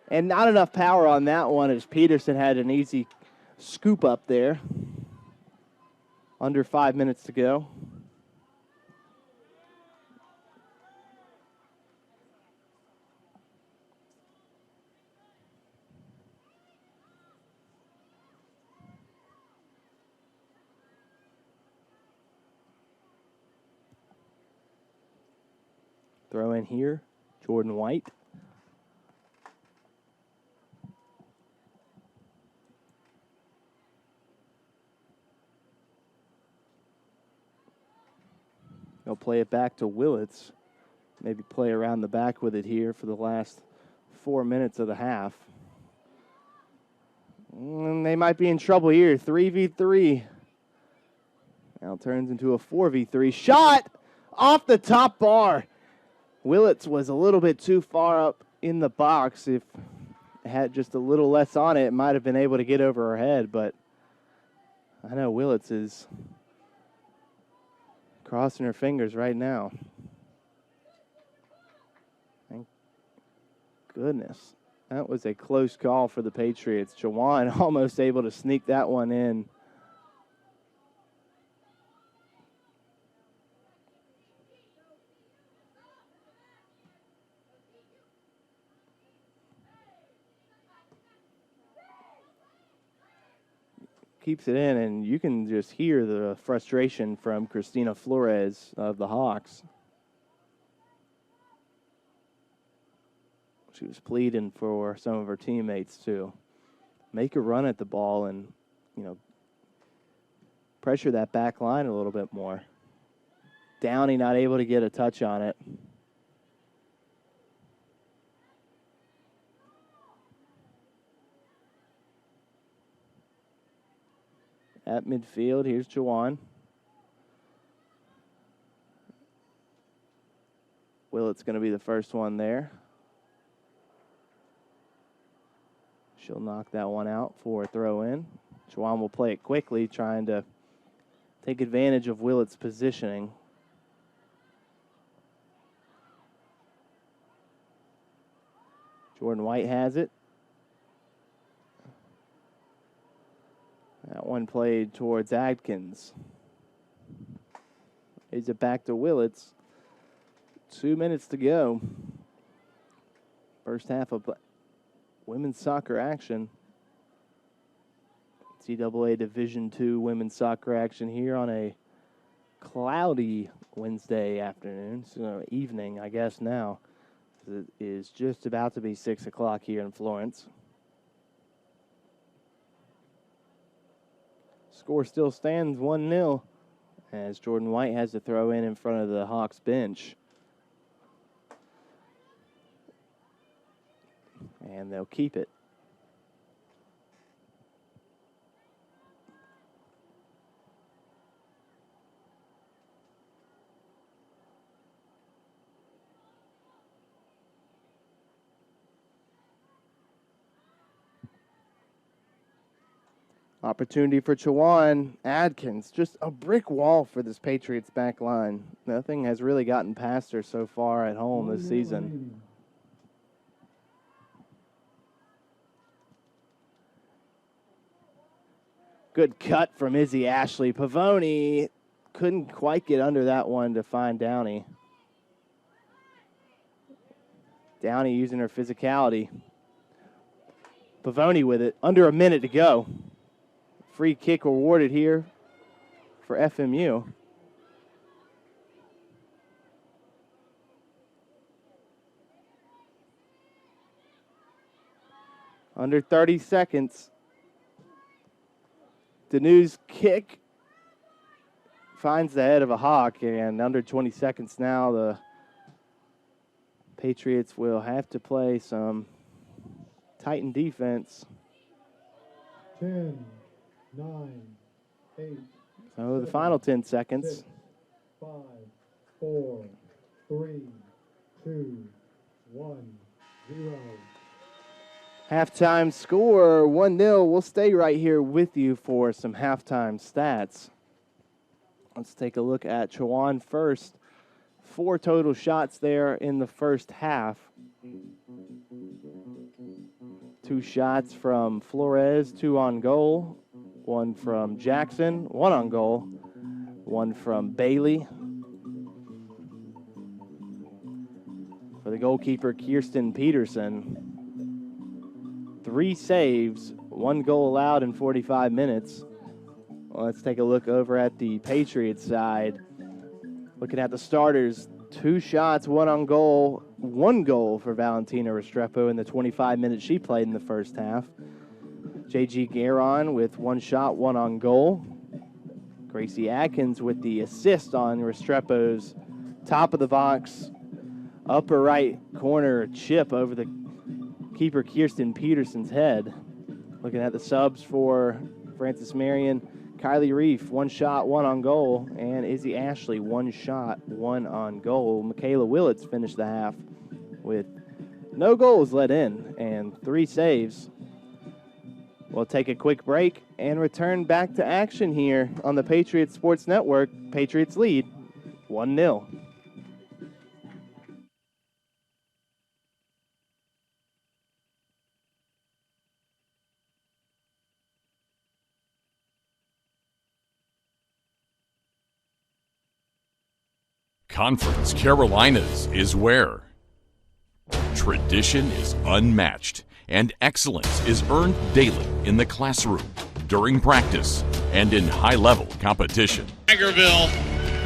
And not enough power on that one as Peterson had an easy scoop up there. Under 5 minutes to go. Throw in here, Jordan White. They'll play it back to Willits. Maybe play around the back with it here for the last 4 minutes of the half. And they might be in trouble here. 3v3. Now it turns into a 4v3. Shot off the top bar. Willits was a little bit too far up in the box. If it had just a little less on it, it might have been able to get over her head, but I know Willits is crossing her fingers right now. Thank goodness. That was a close call for the Patriots. Chowan almost able to sneak that one in. Keeps it in, and you can just hear the frustration from Christina Flores of the Hawks. She was pleading for some of her teammates to make a run at the ball and, pressure that back line a little bit more. Downey not able to get a touch on it. At midfield, here's Chowan. Willett's going to be the first one there. She'll knock that one out for a throw in. Chowan will play it quickly, trying to take advantage of Willett's positioning. Jordan White has it. That one played towards Adkins. Is it back to Willits? 2 minutes to go. First half of women's soccer action. NCAA Division II women's soccer action here on a cloudy Wednesday afternoon, so evening, I guess now. It is just about to be 6 o'clock here in Florence. Score still stands 1-0 as Jordan White has to throw in front of the Hawks bench. And they'll keep it. Opportunity for Chowan. Adkins, just a brick wall for this Patriots back line. Nothing has really gotten past her so far at home this season. Good cut from Izzy Ashley. Pavoni couldn't quite get under that one to find Downey. Downey using her physicality. Pavoni with it. Under a minute to go. Free kick awarded here for FMU. Under 30 seconds. Danu's kick finds the head of a Hawk, and under 20 seconds now, the Patriots will have to play some Titan defense. 10, 9, 8. So the final 10 seconds. 6, 5, 4, 3, 2, 1, 0. Halftime score, 1-0. We'll stay right here with you for some halftime stats. Let's take a look at Chowan first. 4 total shots there in the first half. 2 shots from Flores, 2 on goal. 1 from Jackson, 1 on goal. 1 from Bailey. For the goalkeeper, Kirsten Peterson. 3 saves, 1 goal allowed in 45 minutes. Well, let's take a look over at the Patriots side. Looking at the starters, 2 shots, 1 on goal, 1 goal for Valentina Restrepo in the 25 minutes she played in the first half. J.G. Guerin with 1 shot, 1 on goal. Gracie Atkins with the assist on Restrepo's top of the box, upper right corner chip over the keeper Kirsten Peterson's head. Looking at the subs for Francis Marion, Kylie Reef, 1 shot, 1 on goal, and Izzy Ashley, 1 shot, 1 on goal. Michaela Willits finished the half with no goals let in and 3 saves. We'll take a quick break and return back to action here on the Patriots Sports Network. Patriots lead 1-0. Conference Carolinas is where tradition is unmatched and excellence is earned daily in the classroom, during practice, and in high-level competition. Tigerville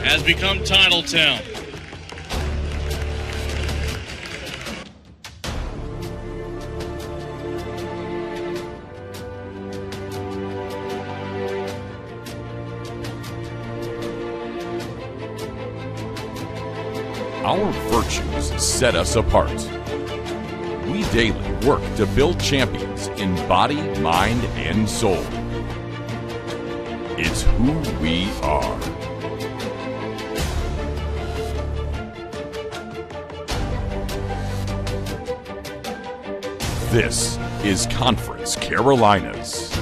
has become Titletown. Our virtues set us apart. We daily work to build champions in body, mind, and soul. It's who we are. This is Conference Carolinas.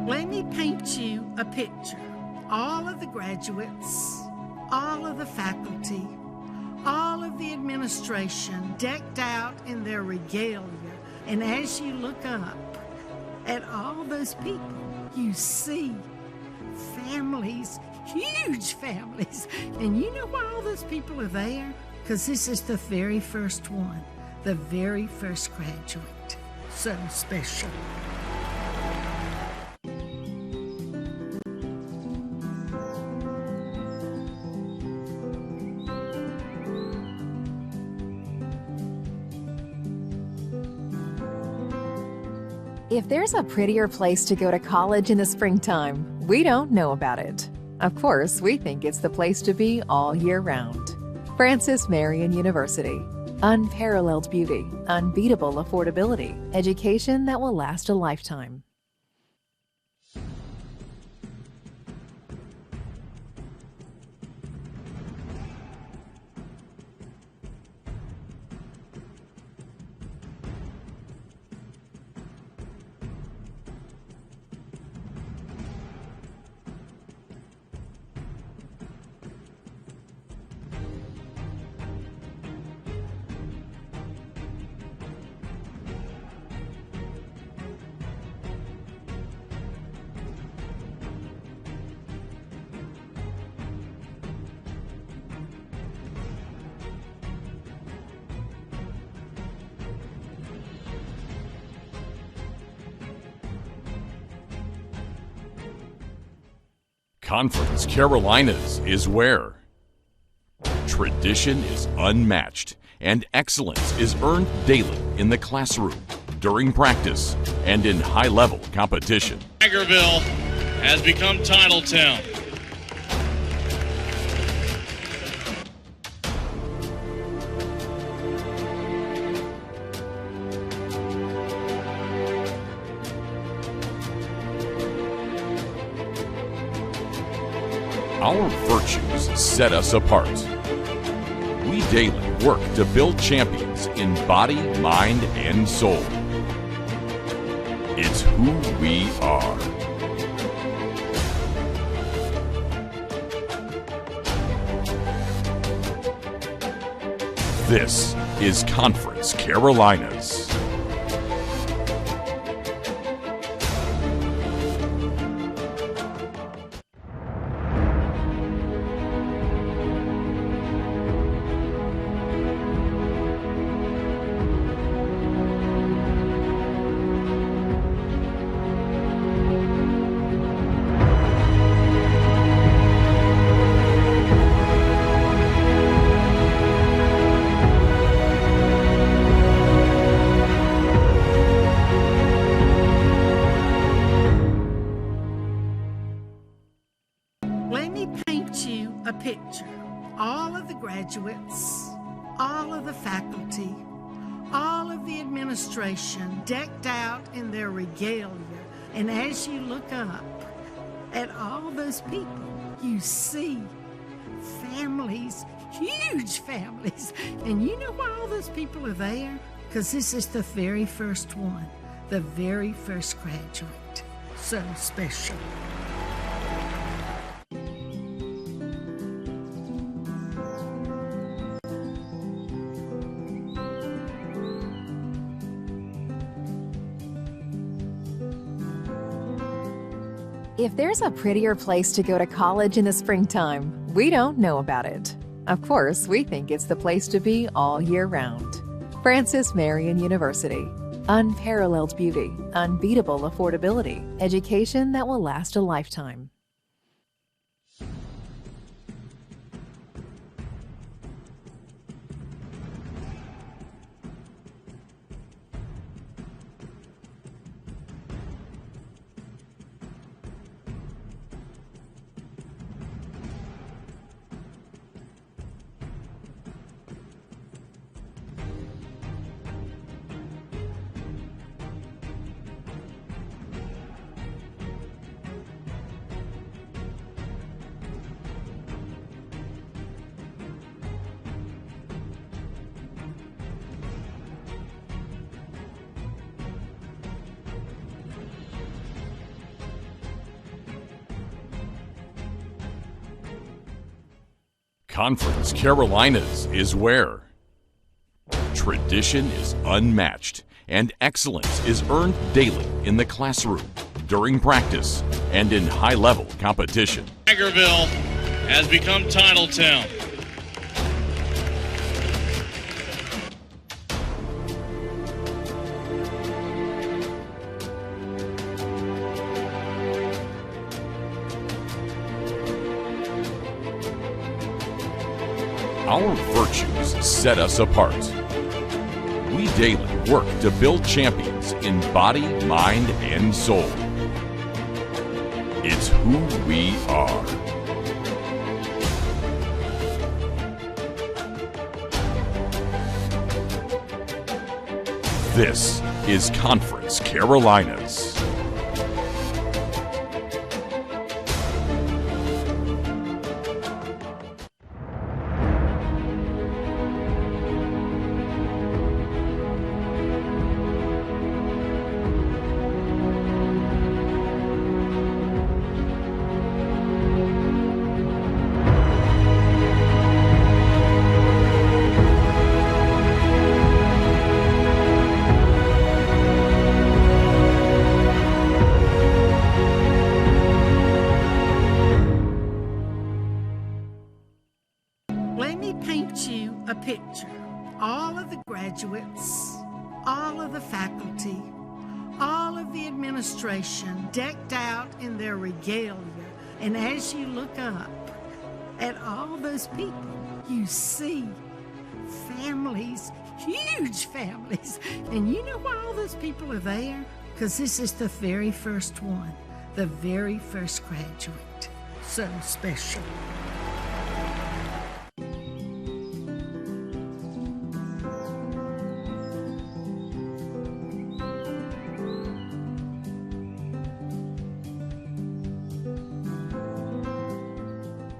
Let me paint you a picture. All of the graduates, all of the faculty, all of the administration decked out in their regalia. And as you look up at all those people, you see families, huge families. And you know why all those people are there? Because this is the very first one, the very first graduate. So special. If there's a prettier place to go to college in the springtime, we don't know about it. Of course, we think it's the place to be all year round. Marion University. Unparalleled beauty, unbeatable affordability, education that will last a lifetime. Conference Carolinas is where tradition is unmatched and excellence is earned daily in the classroom, during practice, and in high-level competition. Tigerville has become Titletown. Our virtues set us apart. We daily work to build champions in body, mind, and soul. It's who we are. This is Conference Carolinas. Let me paint you a picture. All of the graduates, all of the faculty, all of the administration decked out in their regalia. And as you look up at all those people, you see families, huge families. And you know why all those people are there? Because this is the very first one, the very first graduate. So special. If there's a prettier place to go to college in the springtime, we don't know about it. Of course, we think it's the place to be all year round. Marion University. Unparalleled beauty, unbeatable affordability, education that will last a lifetime. Conference Carolinas is where tradition is unmatched and excellence is earned daily in the classroom, during practice, and in high-level competition. Tigerville has become Titletown. Our virtues set us apart. We daily work to build champions in body, mind, and soul. It's who we are. This is Conference Carolinas. Let me paint you a picture. All of the graduates, all of the faculty, all of the administration decked out in their regalia. And as you look up at all those people, you see families, huge families. And you know why all those people are there? Because this is the very first one, the very first graduate. So special.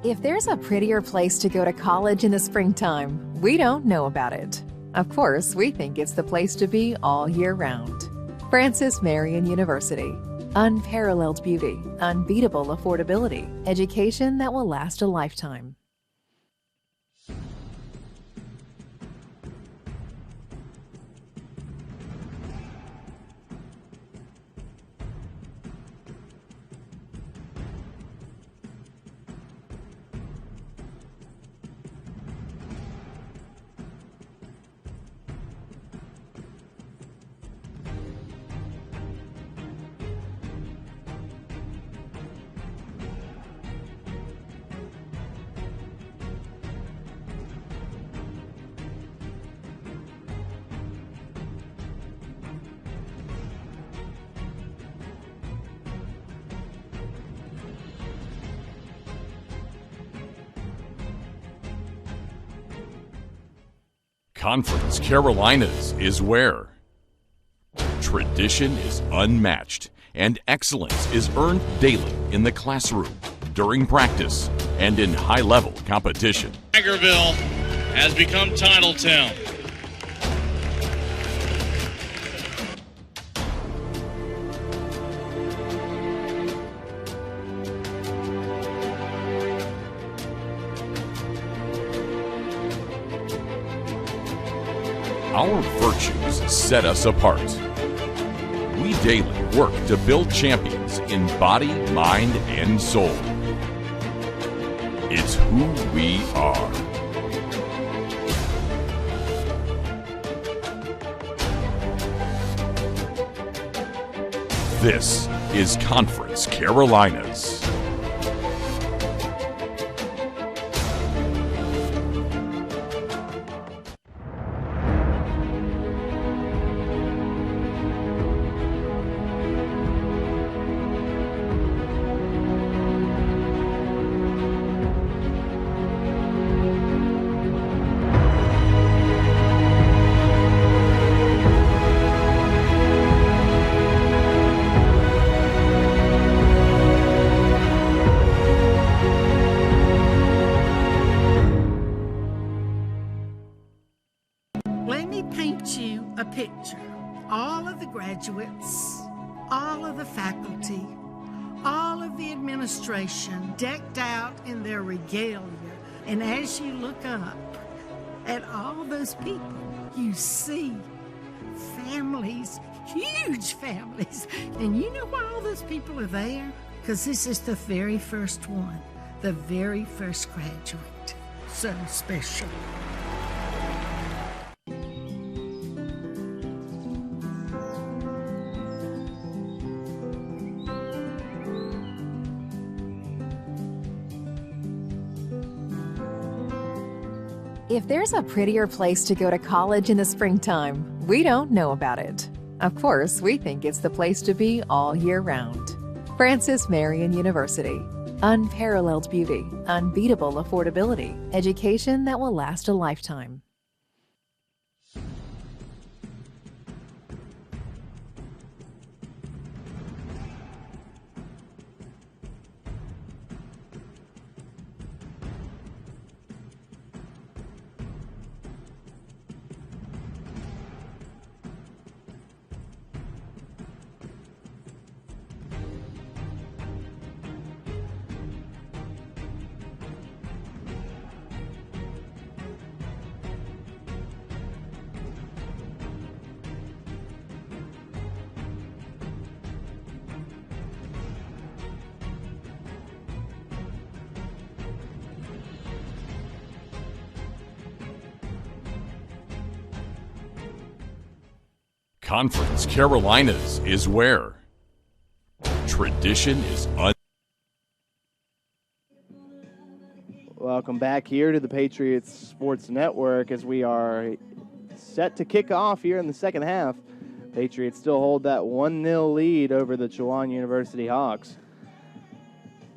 If there's a prettier place to go to college in the springtime, we don't know about it. Of course, we think it's the place to be all year round. Marion University. Unparalleled beauty, unbeatable affordability, education that will last a lifetime. Conference Carolinas is where tradition is unmatched and excellence is earned daily in the classroom, during practice, and in high-level competition. Tigerville has become Titletown. Our virtues set us apart. We daily work to build champions in body, mind, and soul. It's who we are. This is Conference Carolinas. Let me paint you a picture. All of the graduates, all of the faculty, all of the administration decked out in their regalia. And as you look up at all those people, you see families, huge families. And you know why all those people are there? Because this is the very first one, the very first graduate. So special. If there's a prettier place to go to college in the springtime, we don't know about it. Of course, we think it's the place to be all year round. Marion University. Unparalleled beauty, unbeatable affordability, education that will last a lifetime. Conference Carolinas is where tradition is Welcome back here to the Patriots Sports Network as we are set to kick off here in the second half. Patriots still hold that 1-0 lead over the Chowan University Hawks.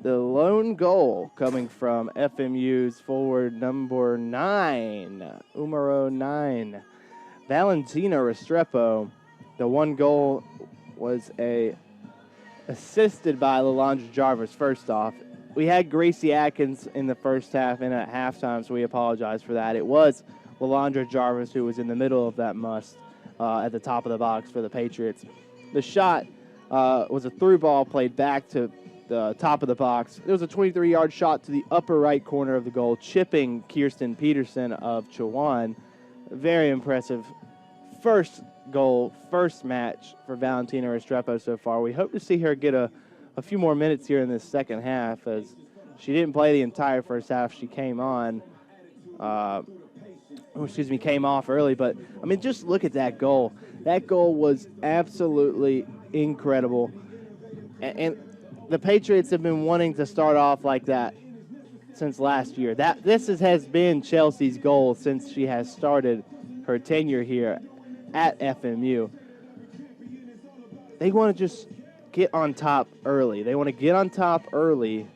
The lone goal coming from FMU's forward number 9, numero 9, Valentina Restrepo. The one goal was assisted by Lalandra Jarvis first off. We had Gracie Atkins in the first half and at halftime, so we apologize for that. It was Lalandra Jarvis who was in the middle of that must at the top of the box for the Patriots. The shot was a through ball played back to the top of the box. It was a 23-yard shot to the upper right corner of the goal, chipping Kirsten Peterson of Chowan. Very impressive first goal, first match for Valentina Restrepo so far. We hope to see her get a few more minutes here in this second half, as she didn't play the entire first half. She came on, came off early. But, I mean, just look at that goal. That goal was absolutely incredible. And the Patriots have been wanting to start off like that since last year. This has been Chelsea's goal since she has started her tenure here at FMU. They want to just get on top early. They want to get on top early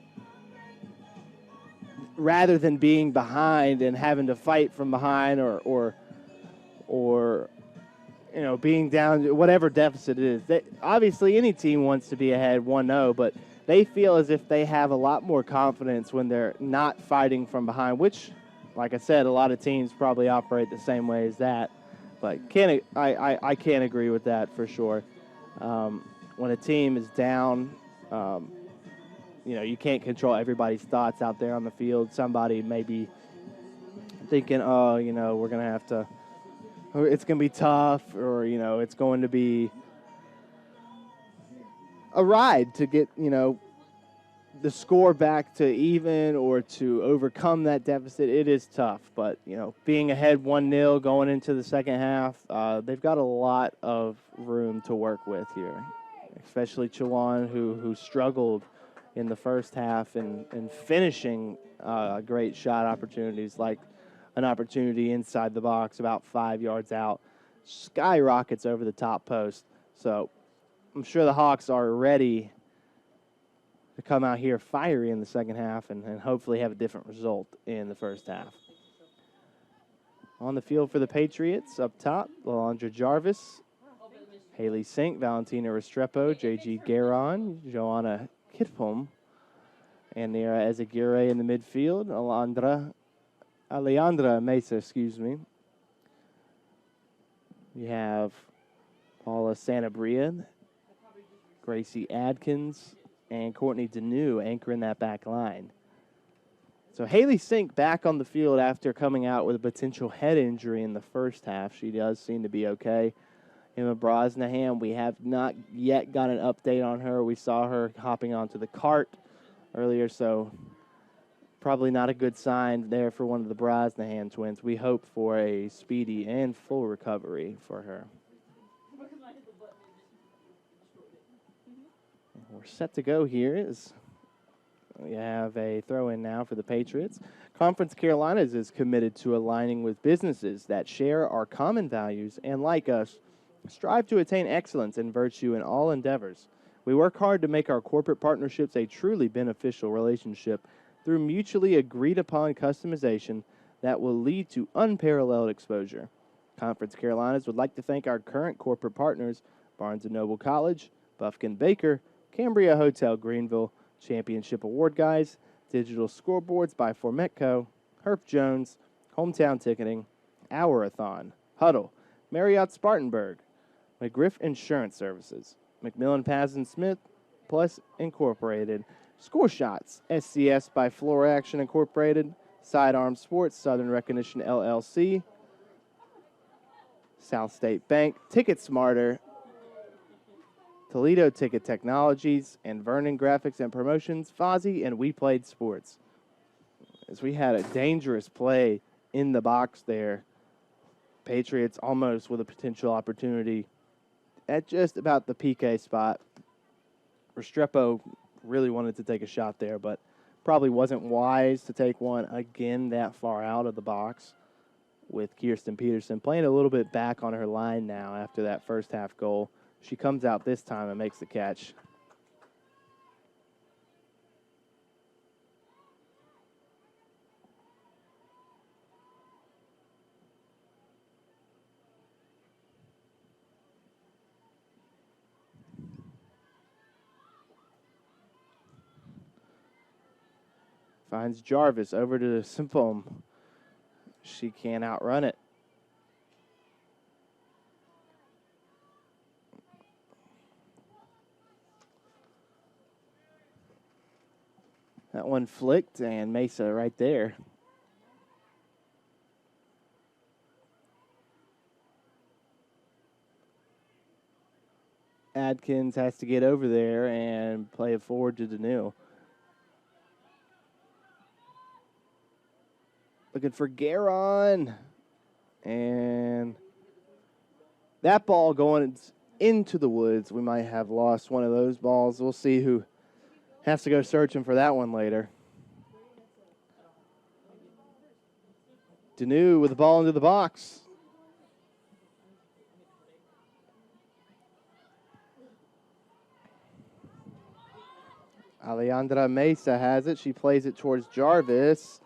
rather than being behind and having to fight from behind or being down, whatever deficit it is. Obviously, any team wants to be ahead 1-0, but they feel as if they have a lot more confidence when they're not fighting from behind, which, like I said, a lot of teams probably operate the same way as that. But I can't agree with that for sure. When a team is down, you can't control everybody's thoughts out there on the field. Somebody may be thinking, we're going to have to, it's going to be tough, or, it's going to be, a ride to get, the score back to even or to overcome that deficit. It is tough, but, being ahead 1-0 going into the second half, they've got a lot of room to work with here, especially Chowan, who struggled in the first half and finishing great shot opportunities, like an opportunity inside the box about 5 yards out, skyrockets over the top post. So I'm sure the Hawks are ready to come out here fiery in the second half and hopefully have a different result in the first half. On the field for the Patriots, up top, Lalandra Jarvis, Haley Sink, Valentina Restrepo, J.G. Guerin, Joanna Kitpom, and Nira Ezagure in the midfield, Alejandra Mesa, You have Paula Sanabria, Gracie Adkins, and Courtney Deneau anchoring that back line. So Haley Sink back on the field after coming out with a potential head injury in the first half. She does seem to be okay. Emma Brosnahan, we have not yet got an update on her. We saw her hopping onto the cart earlier, so probably not a good sign there for one of the Brosnahan twins. We hope for a speedy and full recovery for her. We're set to go here as we have a throw-in now for the Patriots. Conference Carolinas is committed to aligning with businesses that share our common values and, like us, strive to attain excellence and virtue in all endeavors. We work hard to make our corporate partnerships a truly beneficial relationship through mutually agreed-upon customization that will lead to unparalleled exposure. Conference Carolinas would like to thank our current corporate partners, Barnes & Noble College, Bufkin Baker, Cambria Hotel Greenville, Championship Award Guys, Digital Scoreboards by Formetco, Herb Jones, Hometown Ticketing, Hour-a-thon, Huddle, Marriott Spartanburg, McGriff Insurance Services, Macmillan Paz & Smith, Plus Incorporated, Score Shots, SCS by Floor Action Incorporated, Sidearm Sports, Southern Recognition LLC, South State Bank, Ticket Smarter, Toledo Ticket Technologies, and Vernon Graphics and Promotions, Fozzie, and We Played Sports. As we had a dangerous play in the box there, Patriots almost with a potential opportunity at just about the PK spot. Restrepo really wanted to take a shot there, but probably wasn't wise to take one again that far out of the box, with Kirsten Peterson playing a little bit back on her line now after that first half goal. She comes out this time and makes the catch. Finds Jarvis over to Simpom. She can't outrun it. That one flicked, and Mesa right there. Adkins has to get over there and play it forward to Deneau. Looking for Guerin. And that ball going into the woods. We might have lost one of those balls. We'll see who has to go searching for that one later. Deneau with the ball into the box. Alejandra Mesa has it. She plays it towards Jarvis.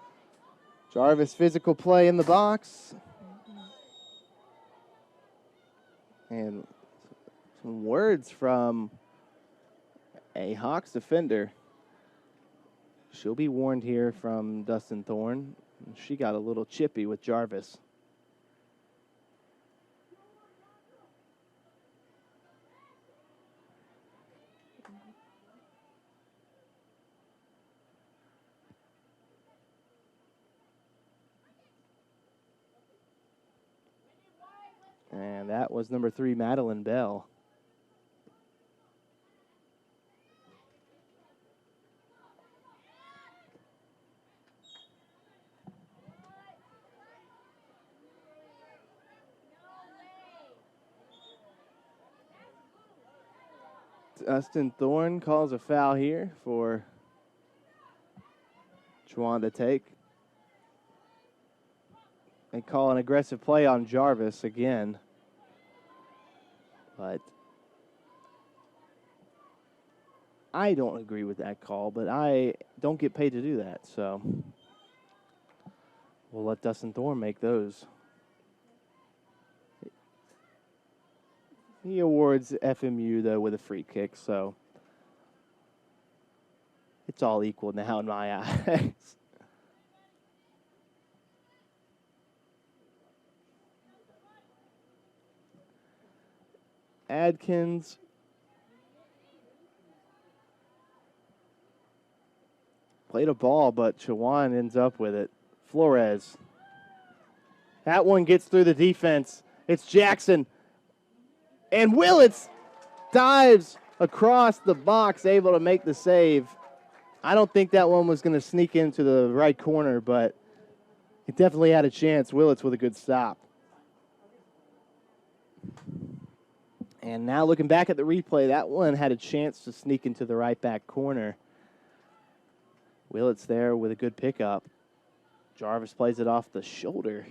Jarvis physical play in the box. And some words from a Hawks defender. She'll be warned here from Dustin Thorne. She got a little chippy with Jarvis. And that was number 3, Madeline Bell. Dustin Thorne calls a foul here for Chowan to take. They call an aggressive play on Jarvis again. But I don't agree with that call, but I don't get paid to do that, so we'll let Dustin Thorne make those. He awards FMU, though, with a free kick, so it's all equal now in my eyes. Adkins played a ball, but Chowan ends up with it. Flores. That one gets through the defense. It's Jackson. And Willits dives across the box, able to make the save. I don't think that one was going to sneak into the right corner, but it definitely had a chance. Willits with a good stop. And now looking back at the replay, that one had a chance to sneak into the right back corner. Willits there with a good pickup. Jarvis plays it off the shoulder.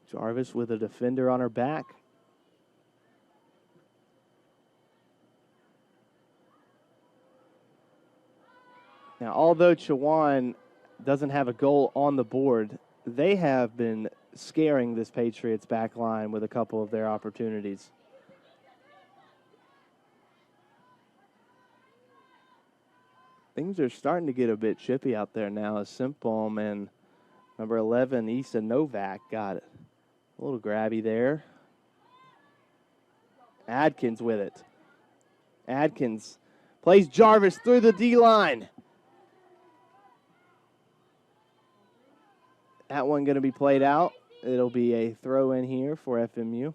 Jarvis with a defender on her back. Now, although Chowan doesn't have a goal on the board, they have been scaring this Patriots back line with a couple of their opportunities. Things are starting to get a bit chippy out there now as Simpom and number 11, Issa Novak, got it. A little grabby there. Adkins with it. Adkins plays Jarvis through the D-line. That one going to be played out. It'll be a throw in here for FMU.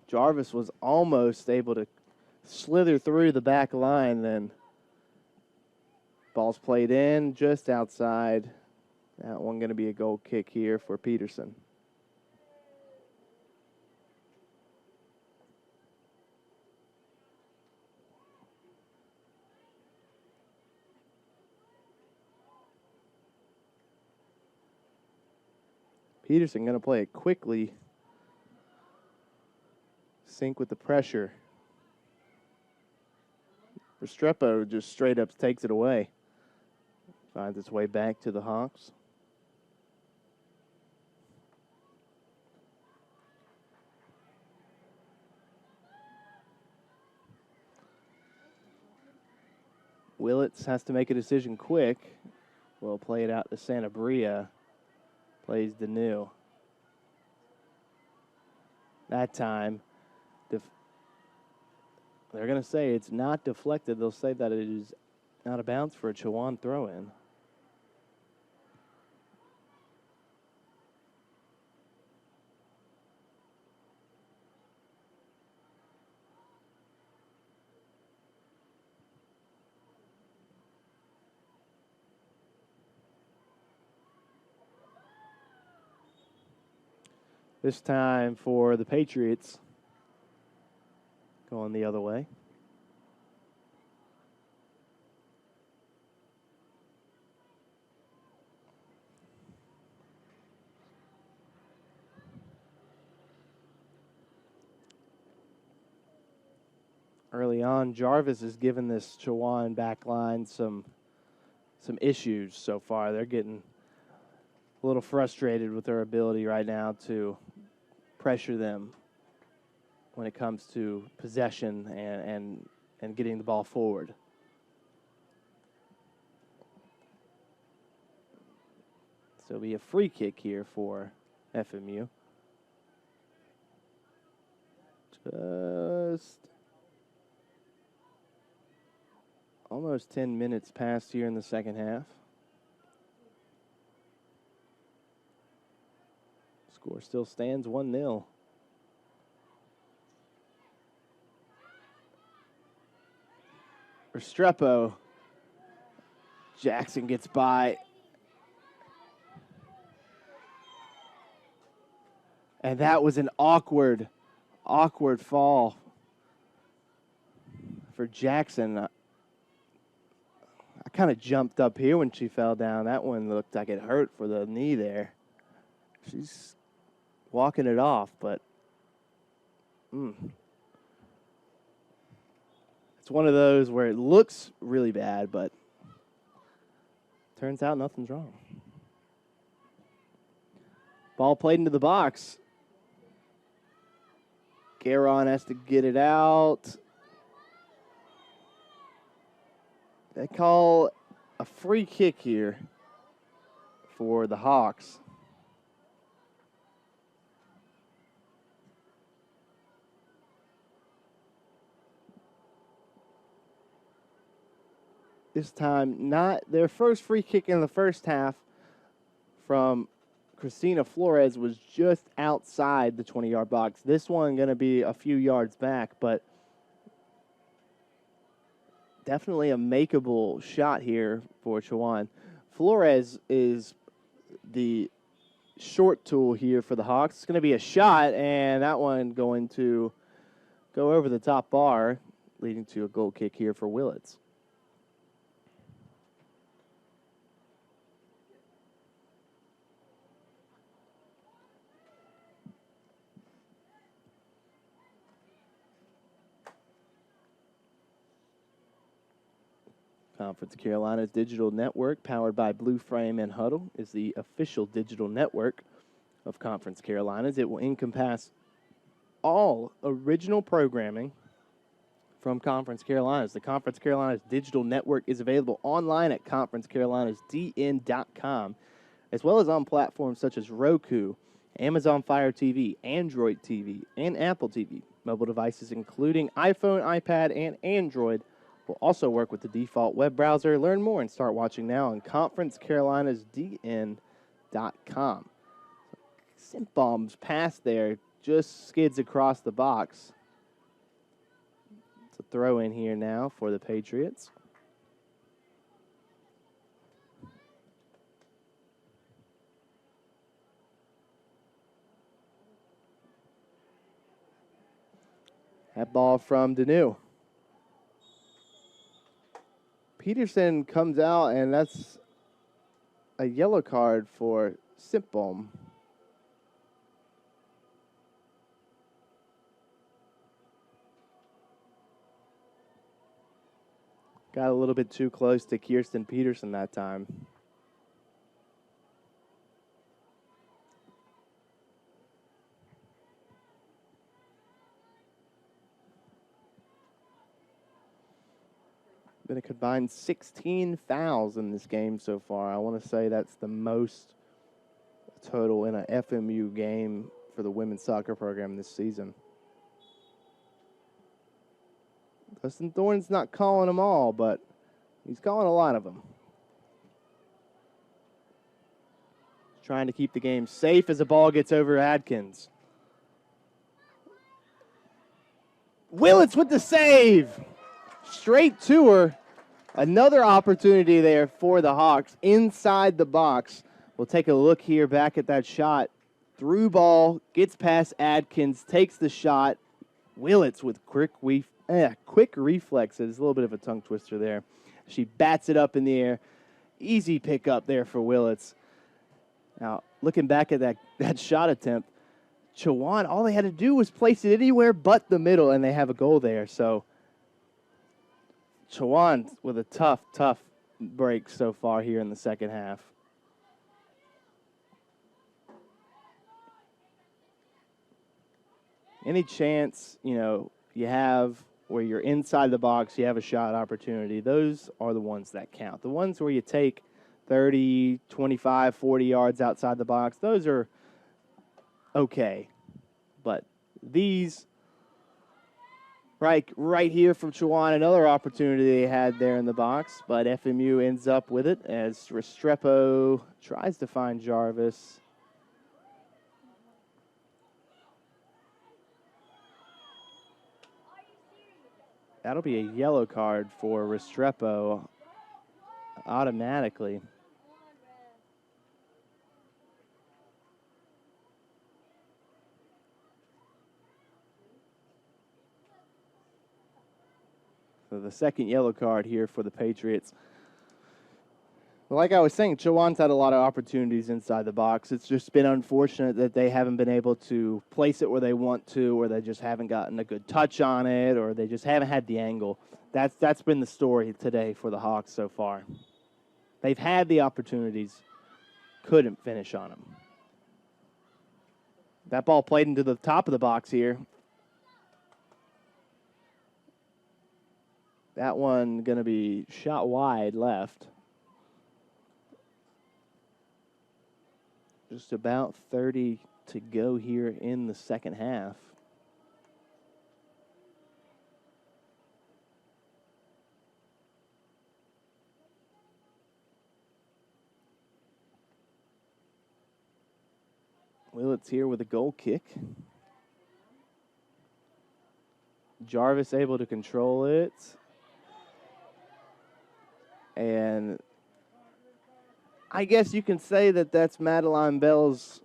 Jarvis was almost able to slither through the back line, then ball's played in just outside. That one going to be a goal kick here for Peterson. Peterson going to play it quickly. Sync with the pressure. Restrepo just straight up takes it away. Finds its way back to the Hawks. Willits has to make a decision quick. We'll play it out to Santa Bria. Plays Danu. That time, they're going to say it's not deflected. They'll say that it is out of bounds for a Chowan throw-in. This time for the Patriots, going the other way. Early on, Jarvis has given this Chowan back line some issues so far. They're getting a little frustrated with their ability right now to pressure them when it comes to possession and getting the ball forward. So it'll be a free kick here for FMU. Just almost 10 minutes passed here in the second half. Score still stands 1-0. Restrepo Jackson gets by. And that was an awkward fall for Jackson. I kind of jumped up here when she fell down. That one looked like it hurt for the knee there. She's walking it off, but it's one of those where it looks really bad, but turns out nothing's wrong. Ball played into the box. Garon has to get it out. They call a free kick here for the Hawks. This time, not their first free kick in the first half from Christina Flores was just outside the 20-yard box. This one going to be a few yards back, but definitely a makeable shot here for Chowan. Flores is the short tool here for the Hawks. It's going to be a shot, and that one going to go over the top bar, leading to a goal kick here for Willits. Conference Carolina's digital network, powered by Blue Frame and Huddle, is the official digital network of Conference Carolinas. It will encompass all original programming from Conference Carolinas. The Conference Carolinas digital network is available online at conferencecarolinasdn.com, as well as on platforms such as Roku, Amazon Fire TV, Android TV, and Apple TV. Mobile devices including iPhone, iPad, and Android will also work with the default web browser. Learn more and start watching now on conferencecarolinasdn.com. Simpbaum's pass there just skids across the box. It's a throw in here now for the Patriots. That ball from Danu. Peterson comes out, and that's a yellow card for Simpbaum. Got a little bit too close to Kirsten Peterson that time. Been a combined 16 fouls in this game so far. I want to say that's the most total in an FMU game for the women's soccer program this season. Dustin Thorne's not calling them all, but he's calling a lot of them. Trying to keep the game safe as the ball gets over Adkins. Willits with the save. Straight to her. Another opportunity there for the Hawks inside the box. We'll take a look here back at that shot. Through ball, gets past Adkins, takes the shot. Willits with quick reflexes. A little bit of a tongue twister there. She bats it up in the air. Easy pickup there for Willits. Now, looking back at that shot attempt, Chowan, all they had to do was place it anywhere but the middle, and they have a goal there. So Chowan with a tough break so far here in the second half. Any chance, you have where you're inside the box, you have a shot opportunity, those are the ones that count. The ones where you take 30, 25, 40 yards outside the box, those are okay. But these right here from Chowan, another opportunity they had there in the box, but FMU ends up with it as Restrepo tries to find Jarvis. That'll be a yellow card for Restrepo. automatically. So the second yellow card here for the Patriots. Like I was saying, Chowan's had a lot of opportunities inside the box. It's just been unfortunate that they haven't been able to place it where they want to, or they just haven't gotten a good touch on it, or they just haven't had the angle. That's been the story today for the Hawks so far. They've had the opportunities, couldn't finish on them. That ball played into the top of the box here. That one going to be shot wide left. Just about 30 to go here in the second half. Willits here with a goal kick. Jarvis able to control it. And I guess you can say that that's Madeline Bell's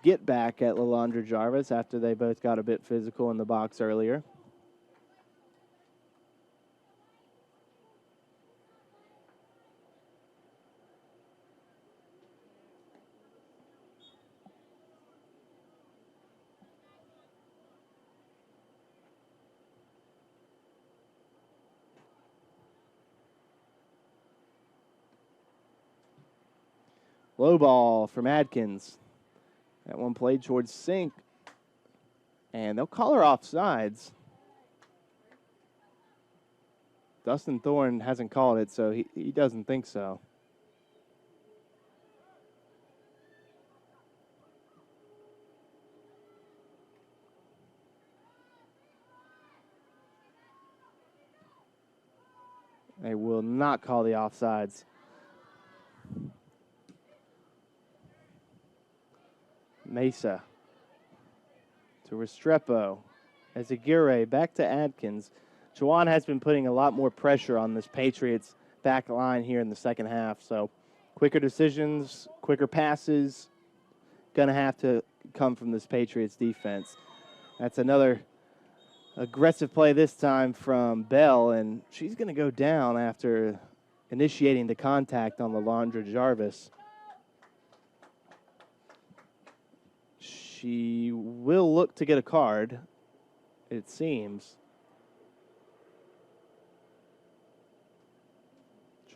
get back at Lalandra Jarvis after they both got a bit physical in the box earlier. Low ball from Adkins. That one played towards Sink. And they'll call her offsides. Dustin Thorne hasn't called it, so he doesn't think so. They will not call the offsides. Mesa to Restrepo. As Aguirre back to Adkins. Chowan has been putting a lot more pressure on this Patriots back line here in the second half. So quicker decisions, quicker passes, going to have to come from this Patriots defense. That's another aggressive play this time from Bell, and she's going to go down after initiating the contact on Lalandra Jarvis. She will look to get a card, it seems.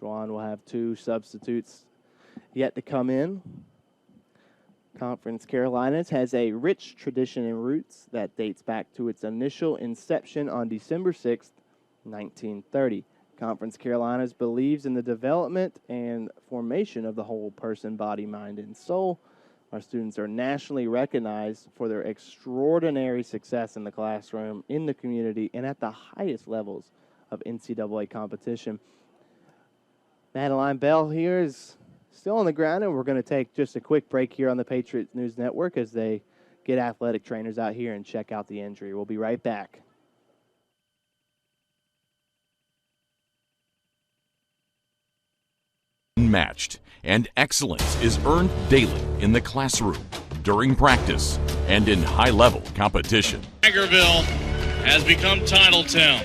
Chowan will have two substitutes yet to come in. Conference Carolinas has a rich tradition and roots that dates back to its initial inception on December 6th, 1930. Conference Carolinas believes in the development and formation of the whole person, body, mind, and soul. Our students are nationally recognized for their extraordinary success in the classroom, in the community, and at the highest levels of NCAA competition. Madeline Bell here is still on the ground, and we're going to take just a quick break here on the Patriots News Network as they get athletic trainers out here and check out the injury. We'll be right back. Matched, and excellence is earned daily in the classroom, during practice, and in high-level competition. Tigerville has become Titletown.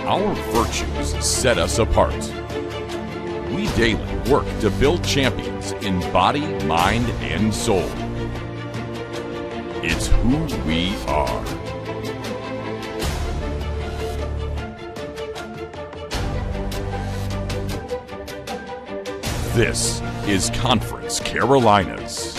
Our virtues set us apart. We daily work to build champions in body, mind, and soul. It's who we are. This is Conference Carolinas.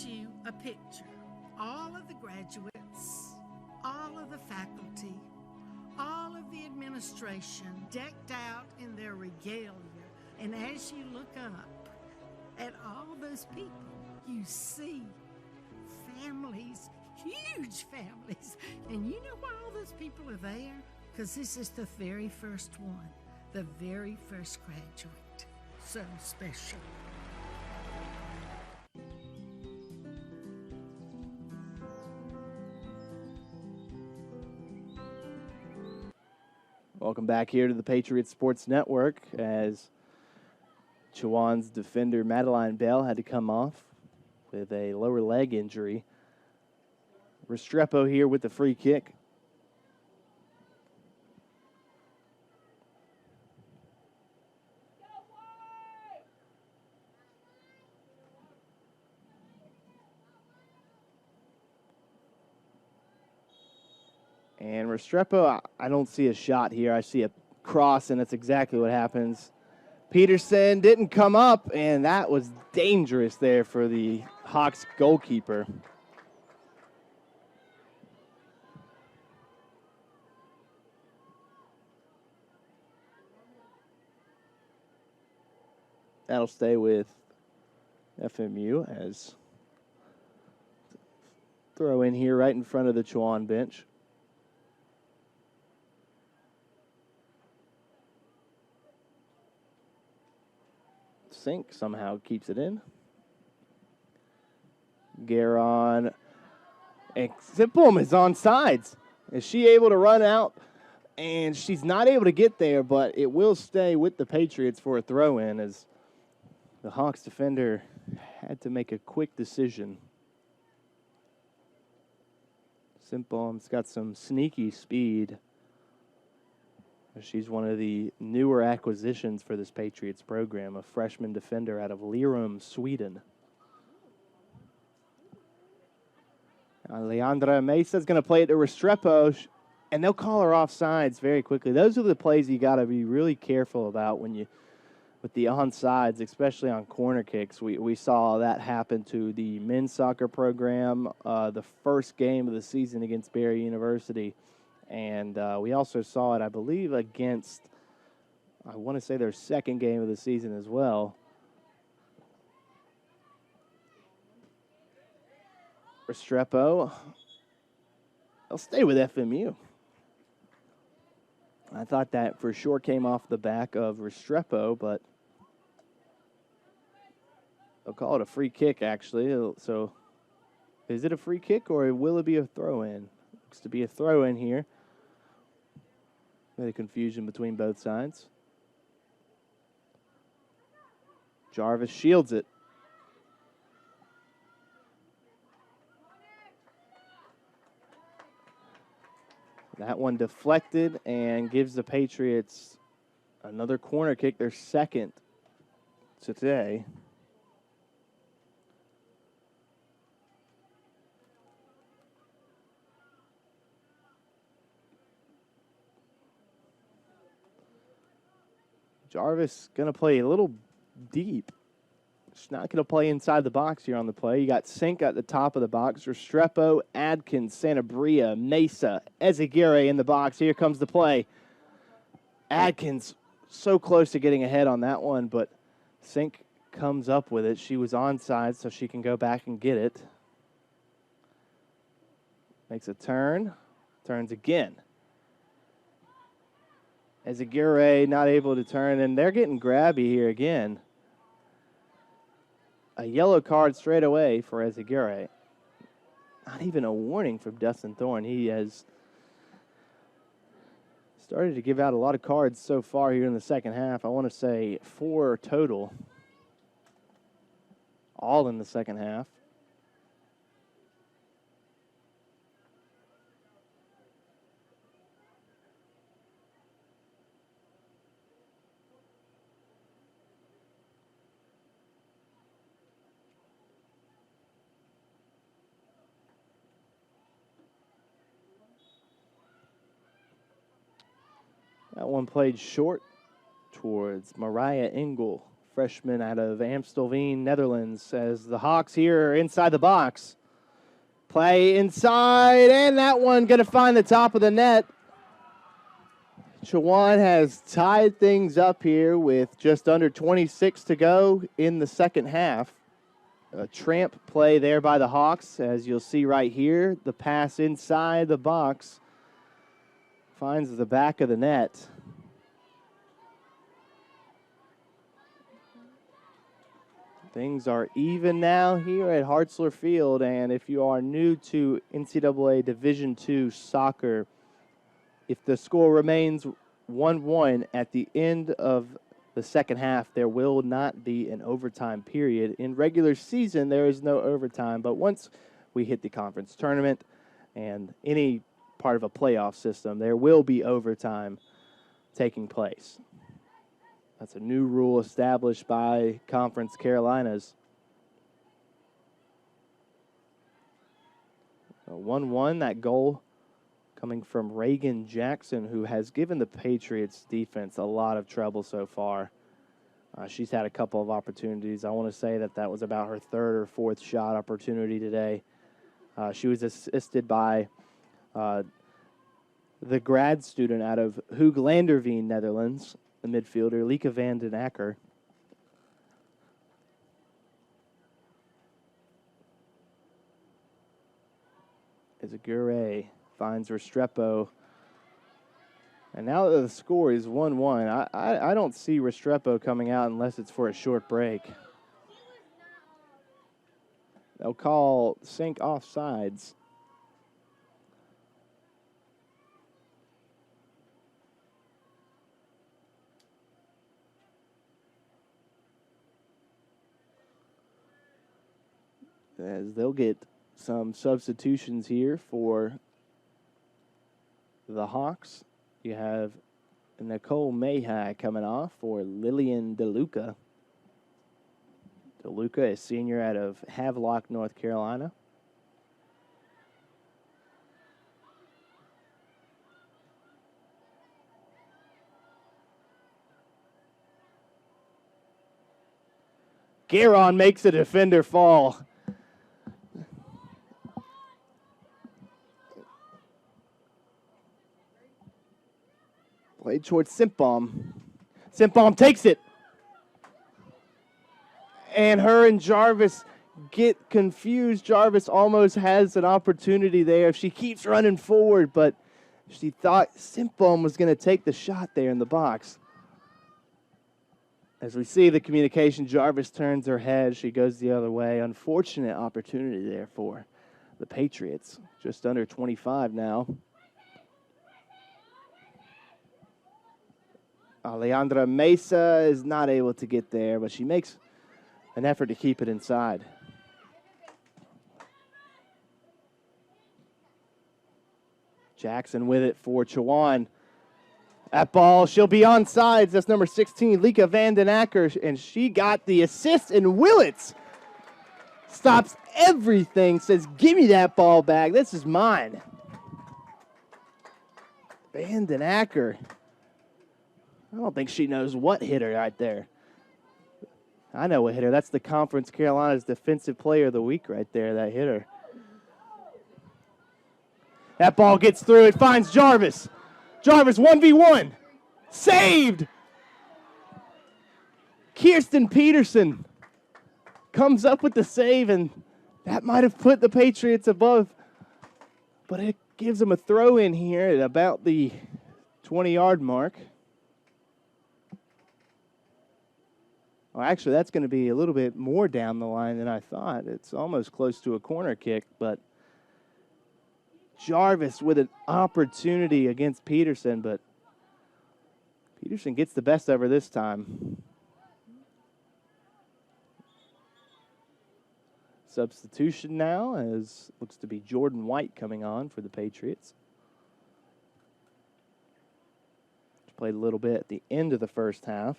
you a picture. All of the graduates, all of the faculty, all of the administration decked out in their regalia. And as you look up at all those people, you see families, huge families. And you know why all those people are there? Because this is the very first one, the very first graduate. So special. Welcome back here to the Patriots Sports Network as Chowan's defender Madeline Bell had to come off with a lower leg injury. Restrepo here with the free kick. And Restrepo, I don't see a shot here. I see a cross, and that's exactly what happens. Peterson didn't come up, and that was dangerous there for the Hawks goalkeeper. That'll stay with FMU as throw in here right in front of the Chowan bench. Sink somehow keeps it in. Garon. And Zipplum is on sides. Is she able to run out? And she's not able to get there, but it will stay with the Patriots for a throw-in as the Hawks defender had to make a quick decision. Zipplum's got some sneaky speed. She's one of the newer acquisitions for this Patriots program, a freshman defender out of Lerum, Sweden. Leandra Mesa is going to play it to Restrepo, and they'll call her off sides very quickly. Those are the plays you got to be really careful about when you, with the onside, especially on corner kicks. We saw that happen to the men's soccer program, the first game of the season against Barry University. And we also saw it, I believe, against, I want to say their second game of the season as well. Restrepo, they'll stay with FMU. I thought that for sure came off the back of Restrepo, but they'll call it a free kick, actually. So is it a free kick or will it be a throw-in? Looks to be a throw-in here. Bit of confusion between both sides. Jarvis shields it. That one deflected and gives the Patriots another corner kick, their second today. Jarvis going to play a little deep. She's not going to play inside the box here on the play. You got Sink at the top of the box. Restrepo, Adkins, Santabria, Mesa, Ezagire in the box. Here comes the play. Adkins so close to getting ahead on that one, but Sink comes up with it. She was onside, so she can go back and get it. Makes a turn. Turns again. Ezagire not able to turn, and they're getting grabby here again. A yellow card straight away for Ezagire. Not even a warning from Dustin Thorne. He has started to give out a lot of cards so far here in the second half. I want to say 4 total. All in the second half. That one played short towards Mariah Engel, freshman out of Amstelveen, Netherlands, as the Hawks here are inside the box. Play inside, and that one going to find the top of the net. Chowan has tied things up here with just under 26 to go in the second half. A tramp play there by the Hawks, as you'll see right here. The pass inside the box finds the back of the net. Things are even now here at Hartzler Field, and if you are new to NCAA Division II soccer, if the score remains 1-1 at the end of the second half, there will not be an overtime period. In regular season, there is no overtime, but once we hit the conference tournament and any part of a playoff system, there will be overtime taking place. That's a new rule established by Conference Carolinas. 1-1, that goal coming from Reagan Jackson, who has given the Patriots defense a lot of trouble so far. She's had a couple of opportunities. I want to say that was about her third or fourth shot opportunity today. She was assisted by the grad student out of Hooglanderveen, Netherlands, the midfielder, Lieke van den Akker. As Aguirre finds Restrepo. And now that the score is 1-1, I don't see Restrepo coming out unless it's for a short break. They'll call sink offsides. As they'll get some substitutions here for the Hawks. You have Nicole Mayhigh coming off for Lillian DeLuca. DeLuca is senior out of Havelock, North Carolina. Guerin makes a defender fall. Played towards Simpbaum. Simpbaum takes it. And her and Jarvis get confused. Jarvis almost has an opportunity there if she keeps running forward, but she thought Simpbaum was going to take the shot there in the box. As we see the communication, Jarvis turns her head. She goes the other way. Unfortunate opportunity there for the Patriots. Just under 25 now. Alejandra Mesa is not able to get there, but she makes an effort to keep it inside. Jackson with it for Chowan. That ball, she'll be on sides. That's number 16, Lieke van den Akker, and she got the assist, and Willits stops everything, says, give me that ball back. This is mine. Van den Akker. I don't think she knows what hit her right there. I know what hit her. That's the Conference Carolinas Defensive Player of the Week right there, that hit her. That ball gets through. It finds Jarvis. Jarvis 1v1. Saved! Kirsten Peterson comes up with the save, and that might have put the Patriots above. But it gives them a throw in here at about the 20-yard mark. Well, actually, that's going to be a little bit more down the line than I thought. It's almost close to a corner kick, but Jarvis with an opportunity against Peterson, but Peterson gets the best of her this time. Substitution now, as looks to be Jordan White coming on for the Patriots. She played a little bit at the end of the first half.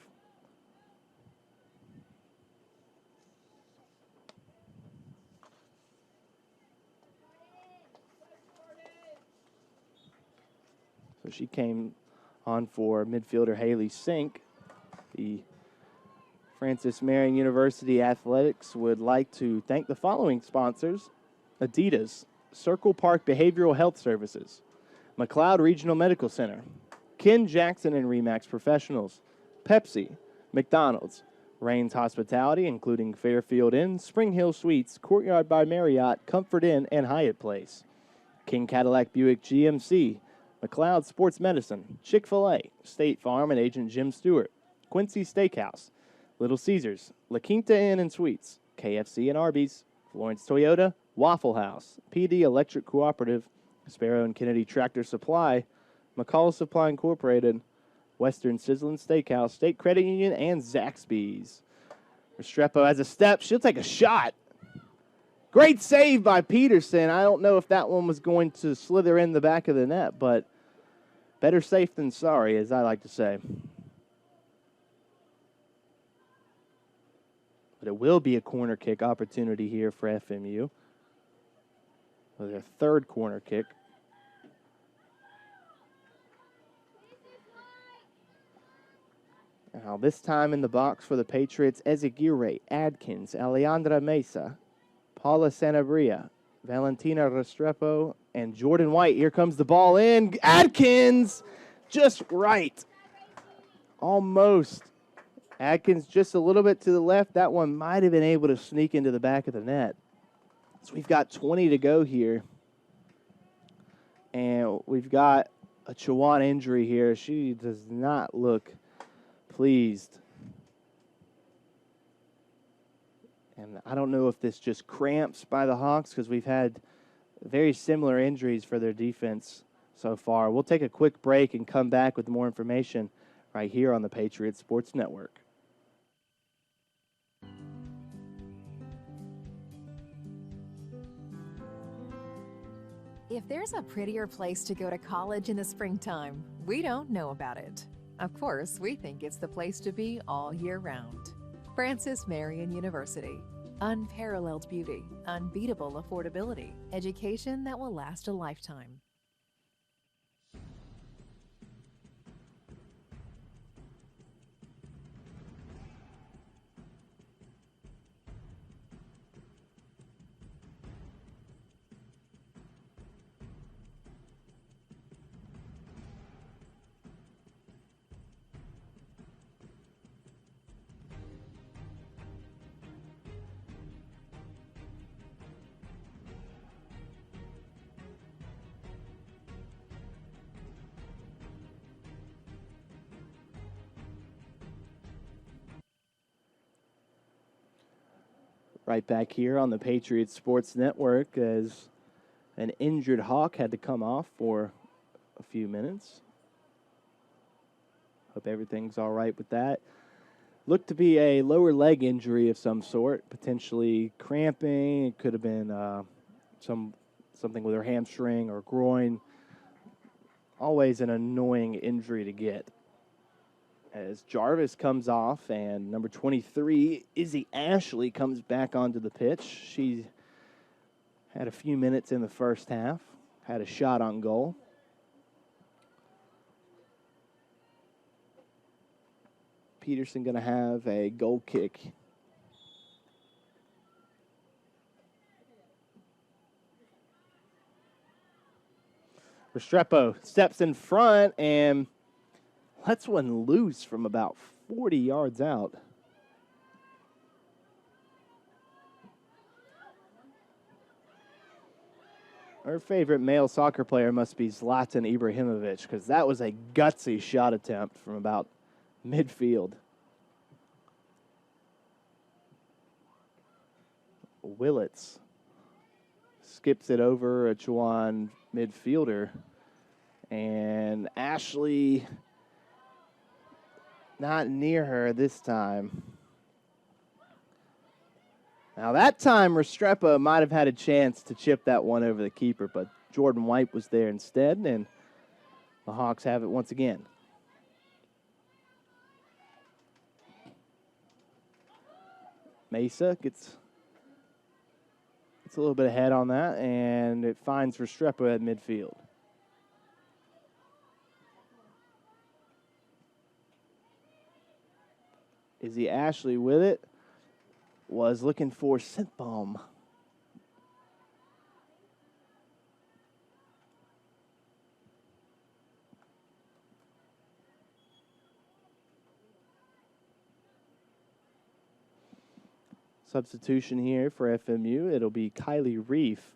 So she came on for midfielder Haley Sink, the Francis Marion University Athletics would like to thank the following sponsors: Adidas, Circle Park Behavioral Health Services, McLeod Regional Medical Center, Ken Jackson and Remax Professionals, Pepsi, McDonald's, Rains Hospitality, including Fairfield Inn, Spring Hill Suites, Courtyard by Marriott, Comfort Inn, and Hyatt Place, King Cadillac Buick GMC, McLeod Sports Medicine, Chick-fil-A, State Farm and Agent Jim Stewart, Quincy Steakhouse, Little Caesars, La Quinta Inn and Suites, KFC and Arby's, Florence Toyota, Waffle House, PD Electric Cooperative, Sparrow and Kennedy Tractor Supply, McCall Supply Incorporated, Western Sizzlin' Steakhouse, State Credit Union, and Zaxby's. Restrepo has a step. She'll take a shot. Great save by Peterson. I don't know if that one was going to slither in the back of the net, but better safe than sorry, as I like to say. But it will be a corner kick opportunity here for FMU. With their third corner kick. Now, this time in the box for the Patriots, Ezegire, Adkins, Alejandra Mesa, Paula Sanabria, Valentina Restrepo, and Jordan White. Here comes the ball in. Adkins, just right. Almost. Adkins just a little bit to the left. That one might have been able to sneak into the back of the net. So we've got 20 to go here. And we've got a Chowan injury here. She does not look pleased. And I don't know if this just cramps by the Hawks, because we've had very similar injuries for their defense so far. We'll take a quick break and come back with more information right here on the Patriots Sports Network. If there's a prettier place to go to college in the springtime, we don't know about it. Of course, we think it's the place to be all year round. Francis Marion University. Unparalleled beauty, unbeatable affordability, education that will last a lifetime. Right back here on the Patriots Sports Network, as an injured Hawk had to come off for a few minutes. Hope everything's all right with that. Looked to be a lower leg injury of some sort, potentially cramping. It could have been something with her hamstring or groin. Always an annoying injury to get. As Jarvis comes off, and number 23, Izzy Ashley, comes back onto the pitch. She had a few minutes in the first half, had a shot on goal. Peterson going to have a goal kick. Restrepo steps in front and lets one loose from about 40 yards out. Our favorite male soccer player must be Zlatan Ibrahimovic, because that was a gutsy shot attempt from about midfield. Willits skips it over a Chowan midfielder, and Ashley not near her this time. Now that time Restrepo might have had a chance to chip that one over the keeper, but Jordan White was there instead, and the Hawks have it once again. Mesa gets a little bit ahead on that, and it finds Restrepo at midfield. Izzy Ashley with it. Was looking for Synthbomb. Substitution here for FMU. It'll be Kylie Reef.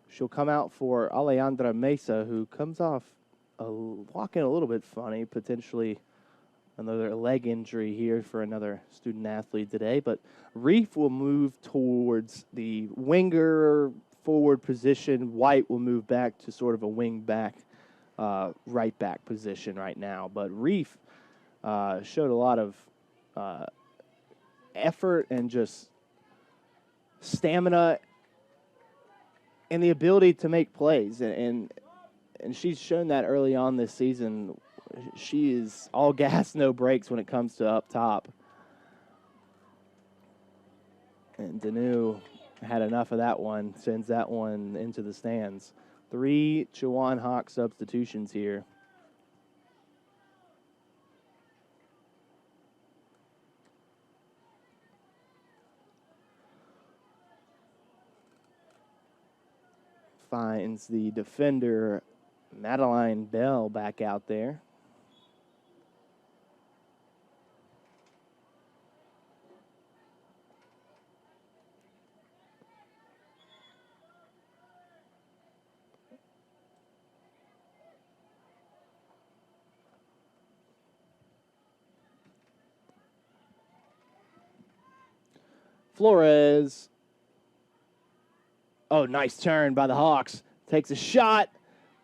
She'll come out for Alejandra Mesa, who comes off walking a little bit funny, potentially another leg injury here for another student athlete today. But Reef will move towards the winger forward position. White will move back to sort of a wing back, right back position right now. But Reef showed a lot of effort and just stamina and the ability to make plays. And she's shown that early on this season. She is all gas, no brakes when it comes to up top. And Danu had enough of that one, sends that one into the stands. 3 Chowan Hawk substitutions here. Finds the defender, Madeline Bell, back out there. Flores. Oh, nice turn by the Hawks. Takes a shot.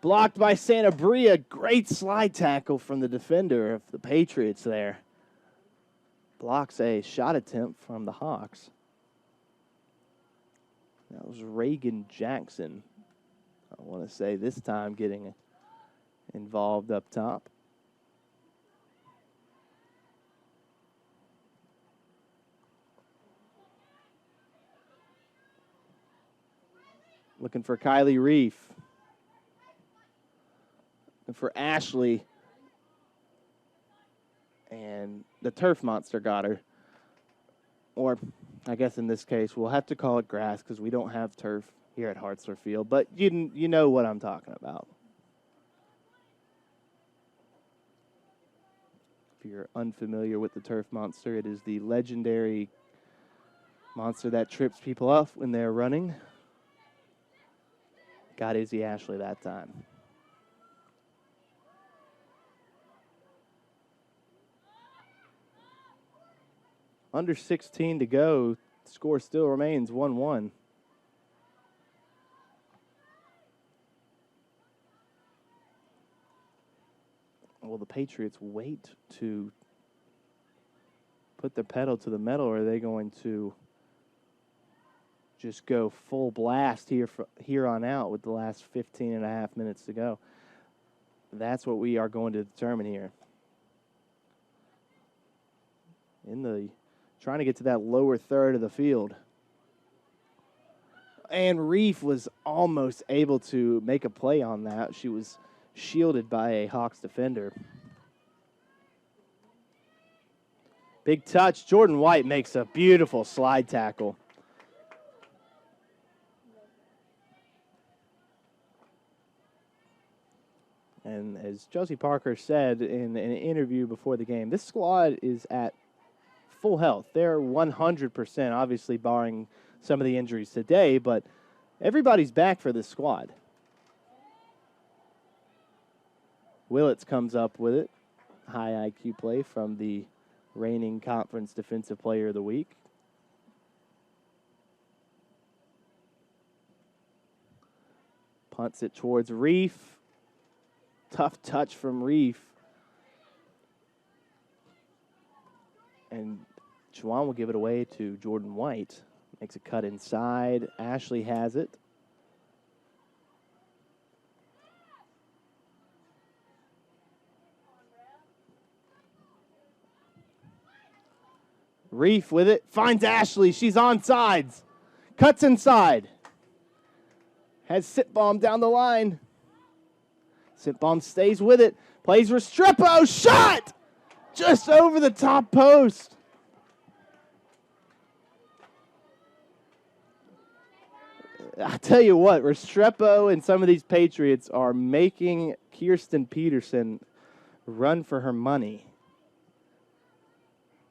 Blocked by Santa Bria. Great slide tackle from the defender of the Patriots there. Blocks a shot attempt from the Hawks. That was Reagan Jackson, I want to say, this time getting involved up top. Looking for Kylie Reef. Looking for Ashley. And the turf monster got her. Or, I guess in this case, we'll have to call it grass because we don't have turf here at Hartzler Field. But you know what I'm talking about. If you're unfamiliar with the turf monster, it is the legendary monster that trips people up when they're running. Got Izzy Ashley that time. Under 16 to go. Score still remains 1-1. Will the Patriots wait to put the pedal to the metal, or are they going to just go full blast here on out with the last 15 and a half minutes to go? That's what we are going to determine here. Trying to get to that lower third of the field. And Reef was almost able to make a play on that. She was shielded by a Hawks defender. Big touch. Jordan White makes a beautiful slide tackle. And as Josie Parker said in an interview before the game, this squad is at full health. They're 100%, obviously barring some of the injuries today, but everybody's back for this squad. Willits comes up with it. High IQ play from the reigning conference defensive player of the week. Punts it towards Reef. Tough touch from Reef. And Chowan will give it away to Jordan White. Makes a cut inside. Ashley has it. Reef with it. Finds Ashley. She's on sides. Cuts inside. Has Sitbomb down the line. Sitbomb stays with it. Plays Restrepo. Shot! Just over the top post. I tell you what, Restrepo and some of these Patriots are making Kirsten Peterson run for her money.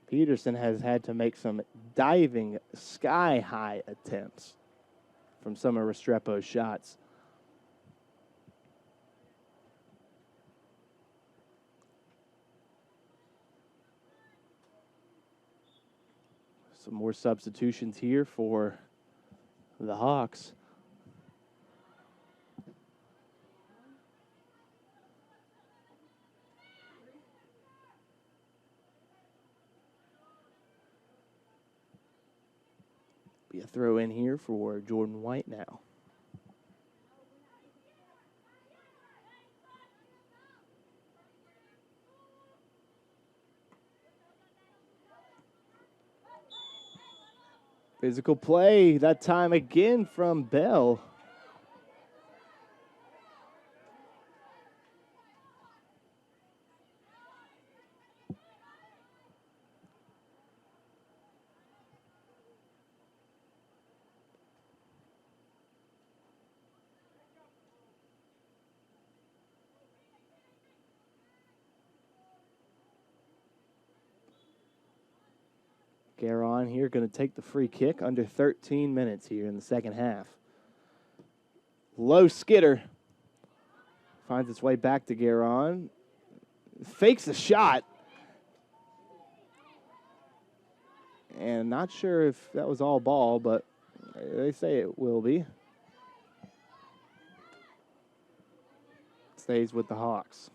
Peterson has had to make some diving sky-high attempts from some of Restrepo's shots. Some more substitutions here for the Hawks. Be a throw in here for Jordan White now. Physical play, that time again from Bell. Garon here going to take the free kick under 13 minutes here in the second half. Low skitter. Finds its way back to Garon. Fakes the shot. And not sure if that was all ball, but they say it will be. Stays with the Hawks.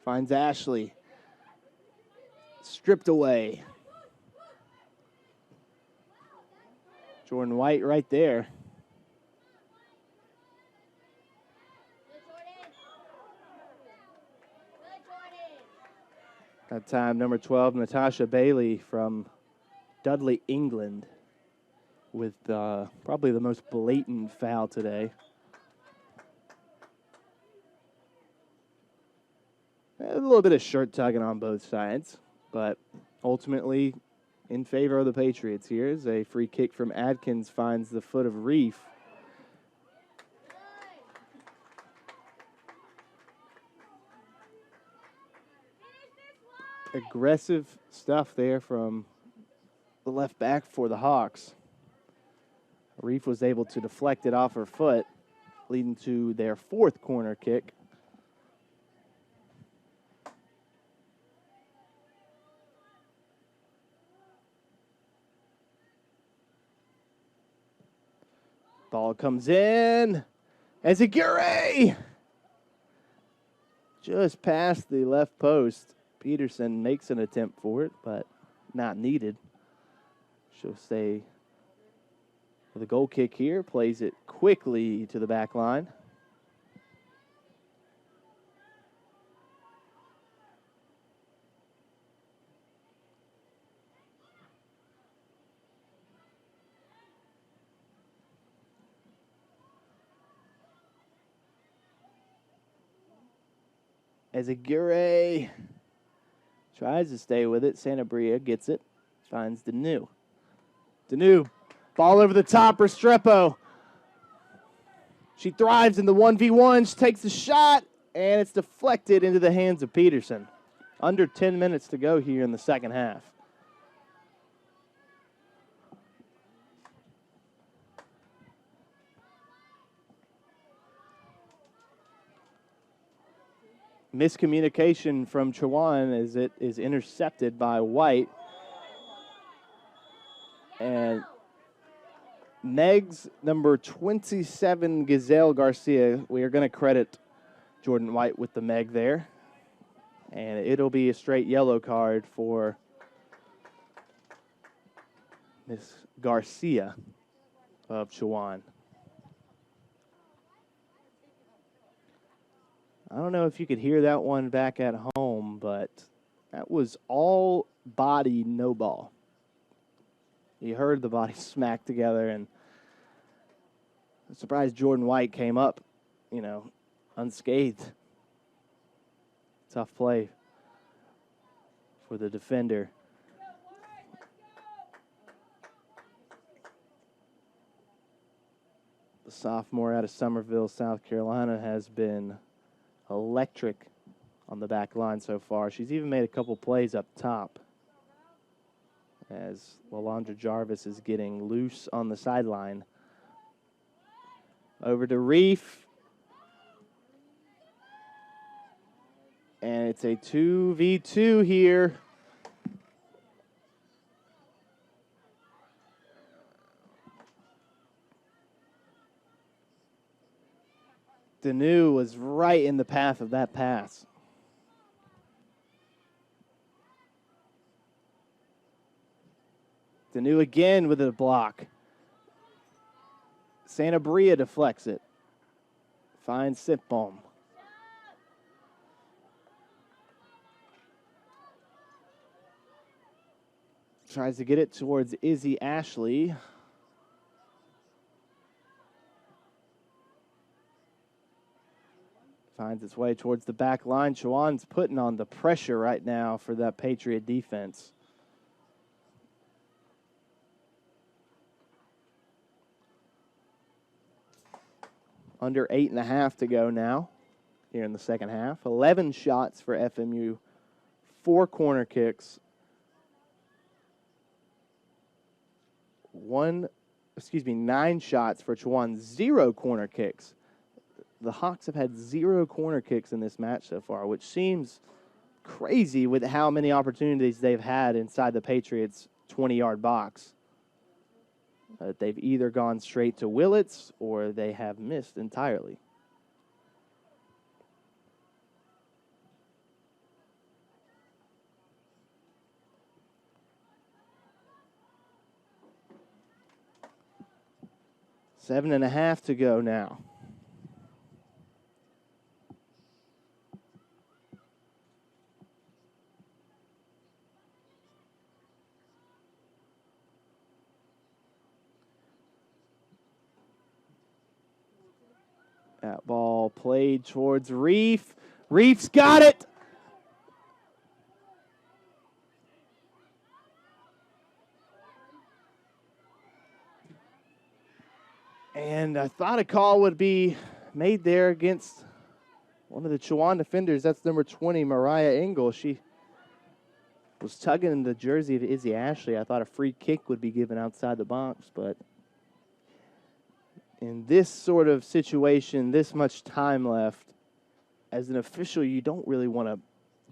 Finds Ashley. Stripped away. Jordan White right there. That time, number 12, Natasha Bailey from Dudley, England, with probably the most blatant foul today. A little bit of shirt tugging on both sides, but ultimately in favor of the Patriots here as a free kick from Adkins finds the foot of Reef. Aggressive stuff there from the left back for the Hawks. Reef was able to deflect it off her foot, leading to their fourth corner kick. Ball comes in. Ezegure! Just past the left post. Peterson makes an attempt for it, but not needed. She'll stay with a goal kick here. Plays it quickly to the back line. Ezegure tries to stay with it. Sanabria gets it. Finds Danu. Danu, ball over the top. Restrepo. She thrives in the 1v1. She takes the shot, and it's deflected into the hands of Peterson. Under 10 minutes to go here in the second half. Miscommunication from Chowan as it is intercepted by White. And Meg's number 27, Gazelle Garcia, we are going to credit Jordan White with the Meg there. And it'll be a straight yellow card for Miss Garcia of Chowan. I don't know if you could hear that one back at home, but that was all body, no ball. You heard the body smack together, and I'm surprised Jordan White came up, unscathed. Tough play for the defender. The sophomore out of Summerville, South Carolina, has been electric on the back line so far. She's even made a couple plays up top as Lalandra Jarvis is getting loose on the sideline. Over to Reef. And it's a 2v2 here. Danu was right in the path of that pass. Danu again with a block. Santa Bria deflects it. Finds Sipbom. Tries to get it towards Izzy Ashley. Finds its way towards the back line. Chowan's putting on the pressure right now for that Patriot defense. Under 8.5 to go now here in the second half. 11 shots for FMU, 4 corner kicks. 9 shots for Chowan, 0 corner kicks. The Hawks have had 0 corner kicks in this match so far, which seems crazy with how many opportunities they've had inside the Patriots' 20-yard box. They've either gone straight to Willits or they have missed entirely. Seven and a half to go now. That ball played towards Reef. Reef's got it. And I thought a call would be made there against one of the Chowan defenders. That's number 20, Mariah Engel. She was tugging the jersey of Izzy Ashley. I thought a free kick would be given outside the box, but in this sort of situation, this much time left, as an official, you don't want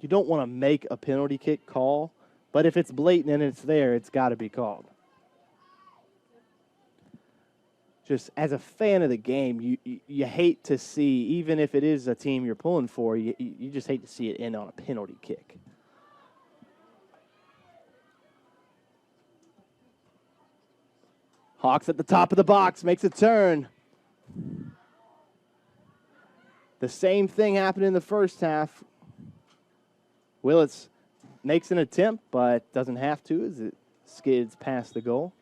to make a penalty kick call, but if it's blatant and it's there, it's got to be called. Just as a fan of the game, you hate to see, even if it is a team you're pulling for, you just hate to see it end on a penalty kick. Hawks at the top of the box, makes a turn. The same thing happened in the first half. Willits makes an attempt, but doesn't have to as it skids past the goal.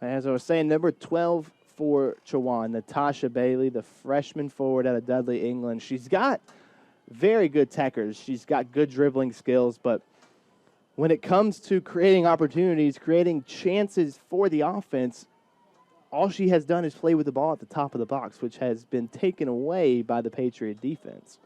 As I was saying, number 12 for Chowan, Natasha Bailey, the freshman forward out of Dudley, England. She's got very good techers. She's got good dribbling skills, but when it comes to creating opportunities, creating chances for the offense, all she has done is play with the ball at the top of the box, which has been taken away by the Patriot defense.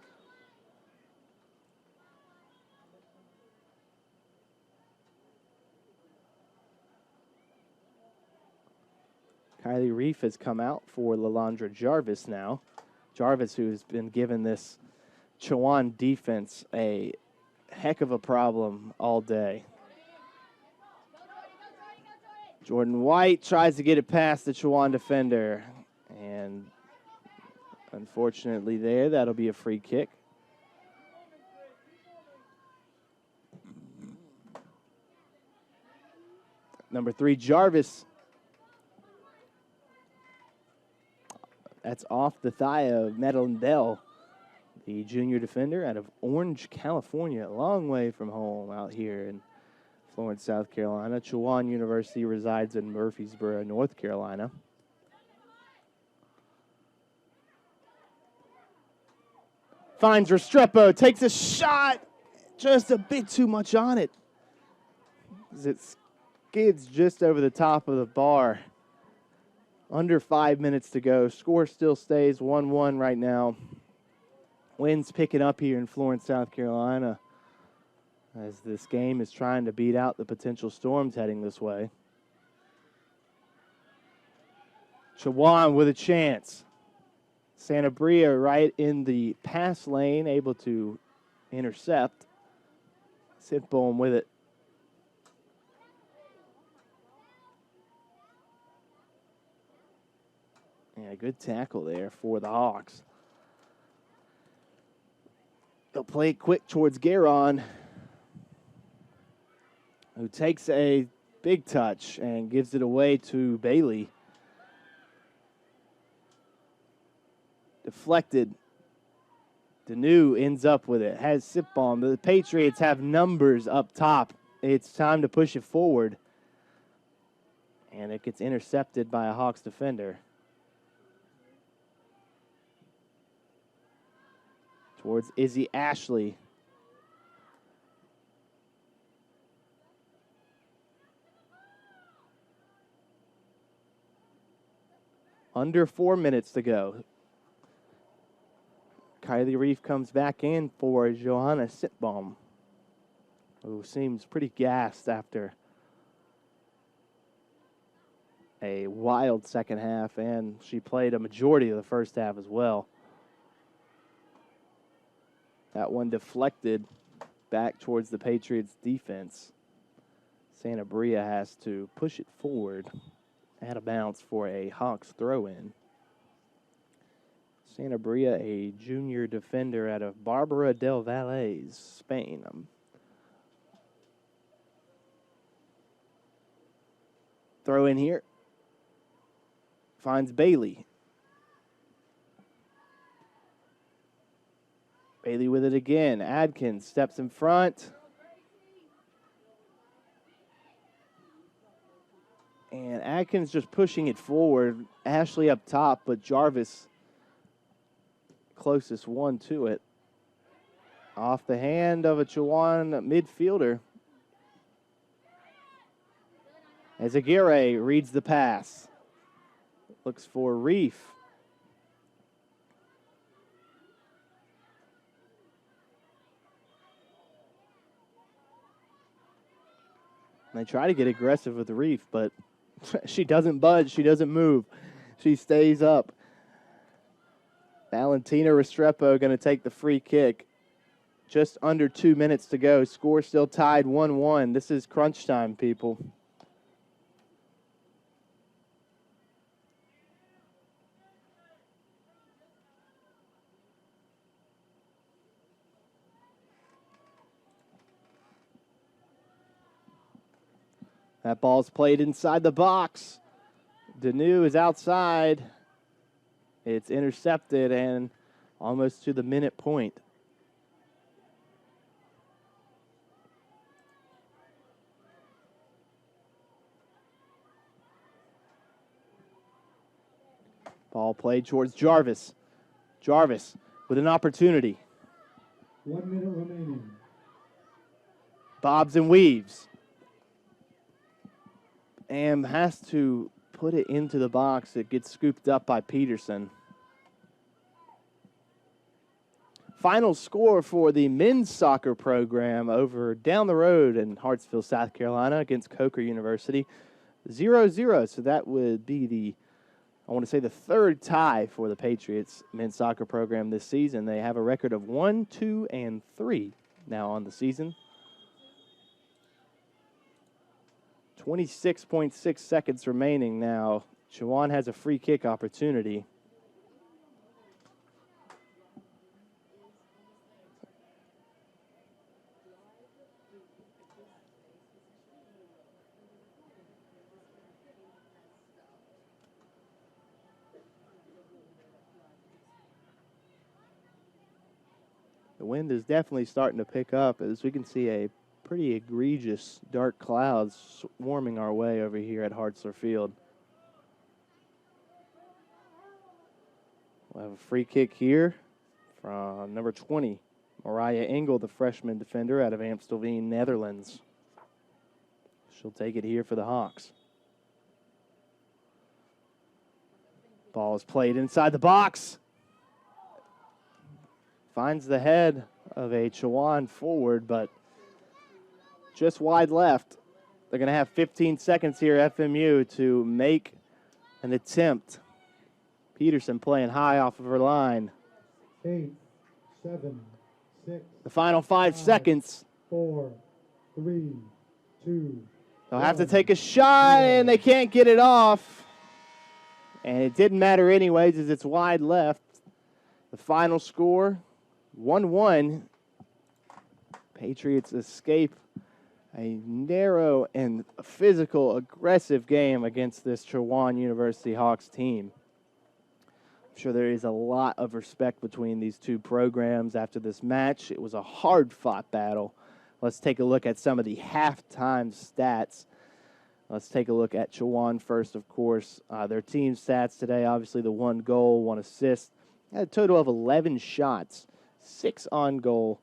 Kylie Reef has come out for Lalandra Jarvis now. Jarvis, who's been given this Chowan defense a heck of a problem all day. Jordan White tries to get it past the Chowan defender. And unfortunately that'll be a free kick. Number 3, Jarvis. That's off the thigh of Madeline Bell, the junior defender out of Orange, California, a long way from home out here in Florence, South Carolina. Chowan University resides in Murfreesboro, North Carolina. Finds Restrepo, takes a shot. Just a bit too much on it. As it skids just over the top of the bar. Under 5 minutes to go. Score still stays 1-1 right now. Wind's picking up here in Florence, South Carolina, as this game is trying to beat out the potential storms heading this way. Chowan with a chance. Santabria right in the pass lane, able to intercept. Sitbohm with it. Yeah, good tackle there for the Hawks. They'll play it quick towards Garon, who takes a big touch and gives it away to Bailey. Deflected. Danu ends up with it, has Sitbohm. The Patriots have numbers up top. It's time to push it forward. And it gets intercepted by a Hawks defender. Towards Izzy Ashley. Under 4 minutes to go. Kylie Reef comes back in for Johanna Sitbohm, who seems pretty gassed after a wild second half, and she played a majority of the first half as well. That one deflected back towards the Patriots defense. Santabria has to push it forward out of bounds for a Hawks throw-in. Santabria, a junior defender out of Barbara del Valles, Spain. Throw in here. Finds Bailey. Bailey with it again. Adkins steps in front. And Adkins just pushing it forward. Ashley up top, but Jarvis closest one to it. Off the hand of a Chowan midfielder. As Aguirre reads the pass. Looks for Reef. And they try to get aggressive with the Reef, but she doesn't budge. She doesn't move. She stays up. Valentina Restrepo going to take the free kick. Just under 2 minutes to go. Score still tied 1-1. This is crunch time, people. That ball's played inside the box. Danu is outside. It's intercepted and almost to the minute point. Ball played towards Jarvis. Jarvis with an opportunity. 1 minute remaining. Bobs and weaves. And has to put it into the box. It gets scooped up by Peterson. Final score for the men's soccer program over down the road in Hartsville, South Carolina against Coker University. 0-0. So that would be the third tie for the Patriots men's soccer program this season. They have a record of 1, 2, and 3 now on the season. 26.6 seconds remaining now. Chowan has a free kick opportunity. The wind is definitely starting to pick up, as we can see a pretty egregious dark clouds swarming our way over here at Hartzler Field. We'll have a free kick here from number 20, Mariah Engel, the freshman defender out of Amstelveen, Netherlands. She'll take it here for the Hawks. Ball is played inside the box. Finds the head of a Chowan forward, but just wide left. They're going to have 15 seconds here, FMU, to make an attempt. Peterson playing high off of her line. 8, 7, 6. The final 5 seconds. 4, 3, 2. They'll have to take a shot, and they can't get it off. And it didn't matter anyways, as it's wide left. The final score, 1-1. Patriots escape a narrow and physical, aggressive game against this Chowan University Hawks team. I'm sure there is a lot of respect between these two programs after this match. It was a hard-fought battle. Let's take a look at some of the halftime stats. Let's take a look at Chowan first, of course. Their team stats today, obviously the 1 goal, 1 assist. Had a total of 11 shots, 6 on goal,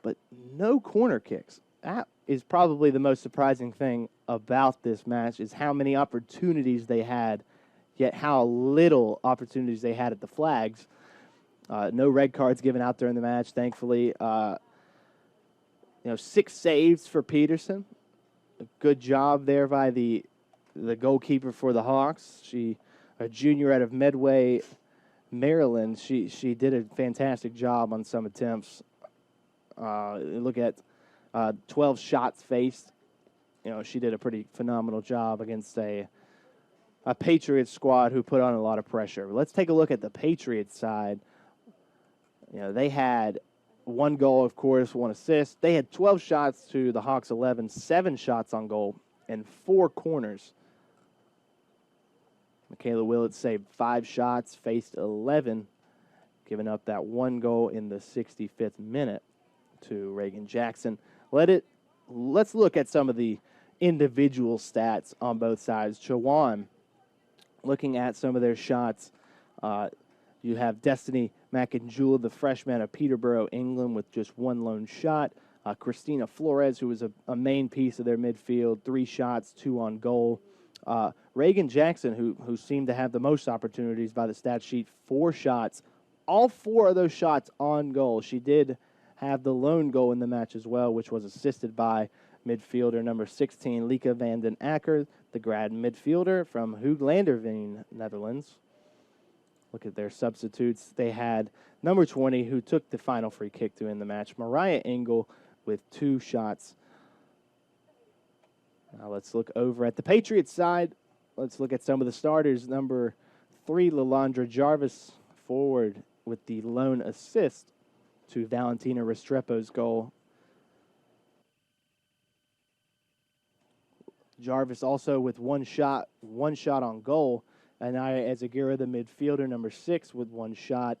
but no corner kicks. That is probably the most surprising thing about this match, is how many opportunities they had, yet how little opportunities they had at the flags. No red cards given out during the match, thankfully. 6 saves for Peterson. A good job there by the goalkeeper for the Hawks. She, a junior out of Medway, Maryland. She did a fantastic job on some attempts. Look at 12 shots faced. She did a pretty phenomenal job against a Patriots squad who put on a lot of pressure. Let's take a look at the Patriots side. They had 1 goal, of course, 1 assist. They had 12 shots to the Hawks 11, 7 shots on goal, and 4 corners. Michaela Willett saved 5 shots, faced 11, giving up that 1 goal in the 65th minute to Reagan Jackson. Let's look at some of the individual stats on both sides. Chowan, looking at some of their shots, you have Destiny McInjula, the freshman of Peterborough, England, with just 1 lone shot. Christina Flores, who was a main piece of their midfield, 3 shots, 2 on goal. Reagan Jackson, who seemed to have the most opportunities by the stat sheet, 4 shots. All 4 of those shots on goal. She did have the lone goal in the match as well, which was assisted by midfielder number 16, Lieke van den Akker, the grad midfielder from Hooglanderveen, Netherlands. Look at their substitutes. They had number 20, who took the final free kick to end the match, Mariah Engel, with 2 shots. Now let's look over at the Patriots side. Let's look at some of the starters. Number 3, Lalandra Jarvis, forward, with the lone assist to Valentina Restrepo's goal. Jarvis also with 1 shot on goal. Anaya Ezagura, the midfielder, number 6, with 1 shot.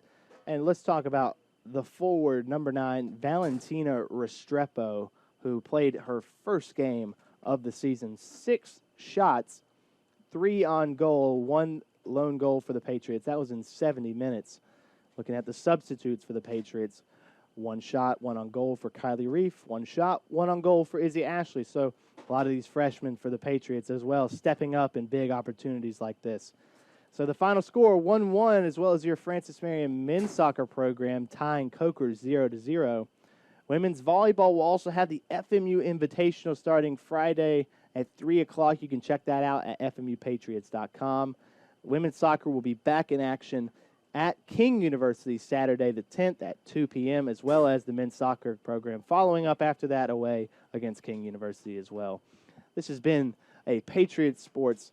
And let's talk about the forward, number 9, Valentina Restrepo, who played her first game of the season. 6 shots, 3 on goal, 1 lone goal for the Patriots. That was in 70 minutes. Looking at the substitutes for the Patriots, 1 shot, 1 on goal for Kylie Reef, 1 shot, 1 on goal for Izzy Ashley. So a lot of these freshmen for the Patriots as well, stepping up in big opportunities like this. So the final score, 1-1, as well as your Francis Marion men's soccer program tying Coker 0-0. Women's volleyball will also have the FMU Invitational starting Friday at 3 o'clock. You can check that out at FMUpatriots.com. Women's soccer will be back in action at King University Saturday the 10th at 2 p.m., as well as the men's soccer program following up after that away against King University as well. This has been a Patriots Sports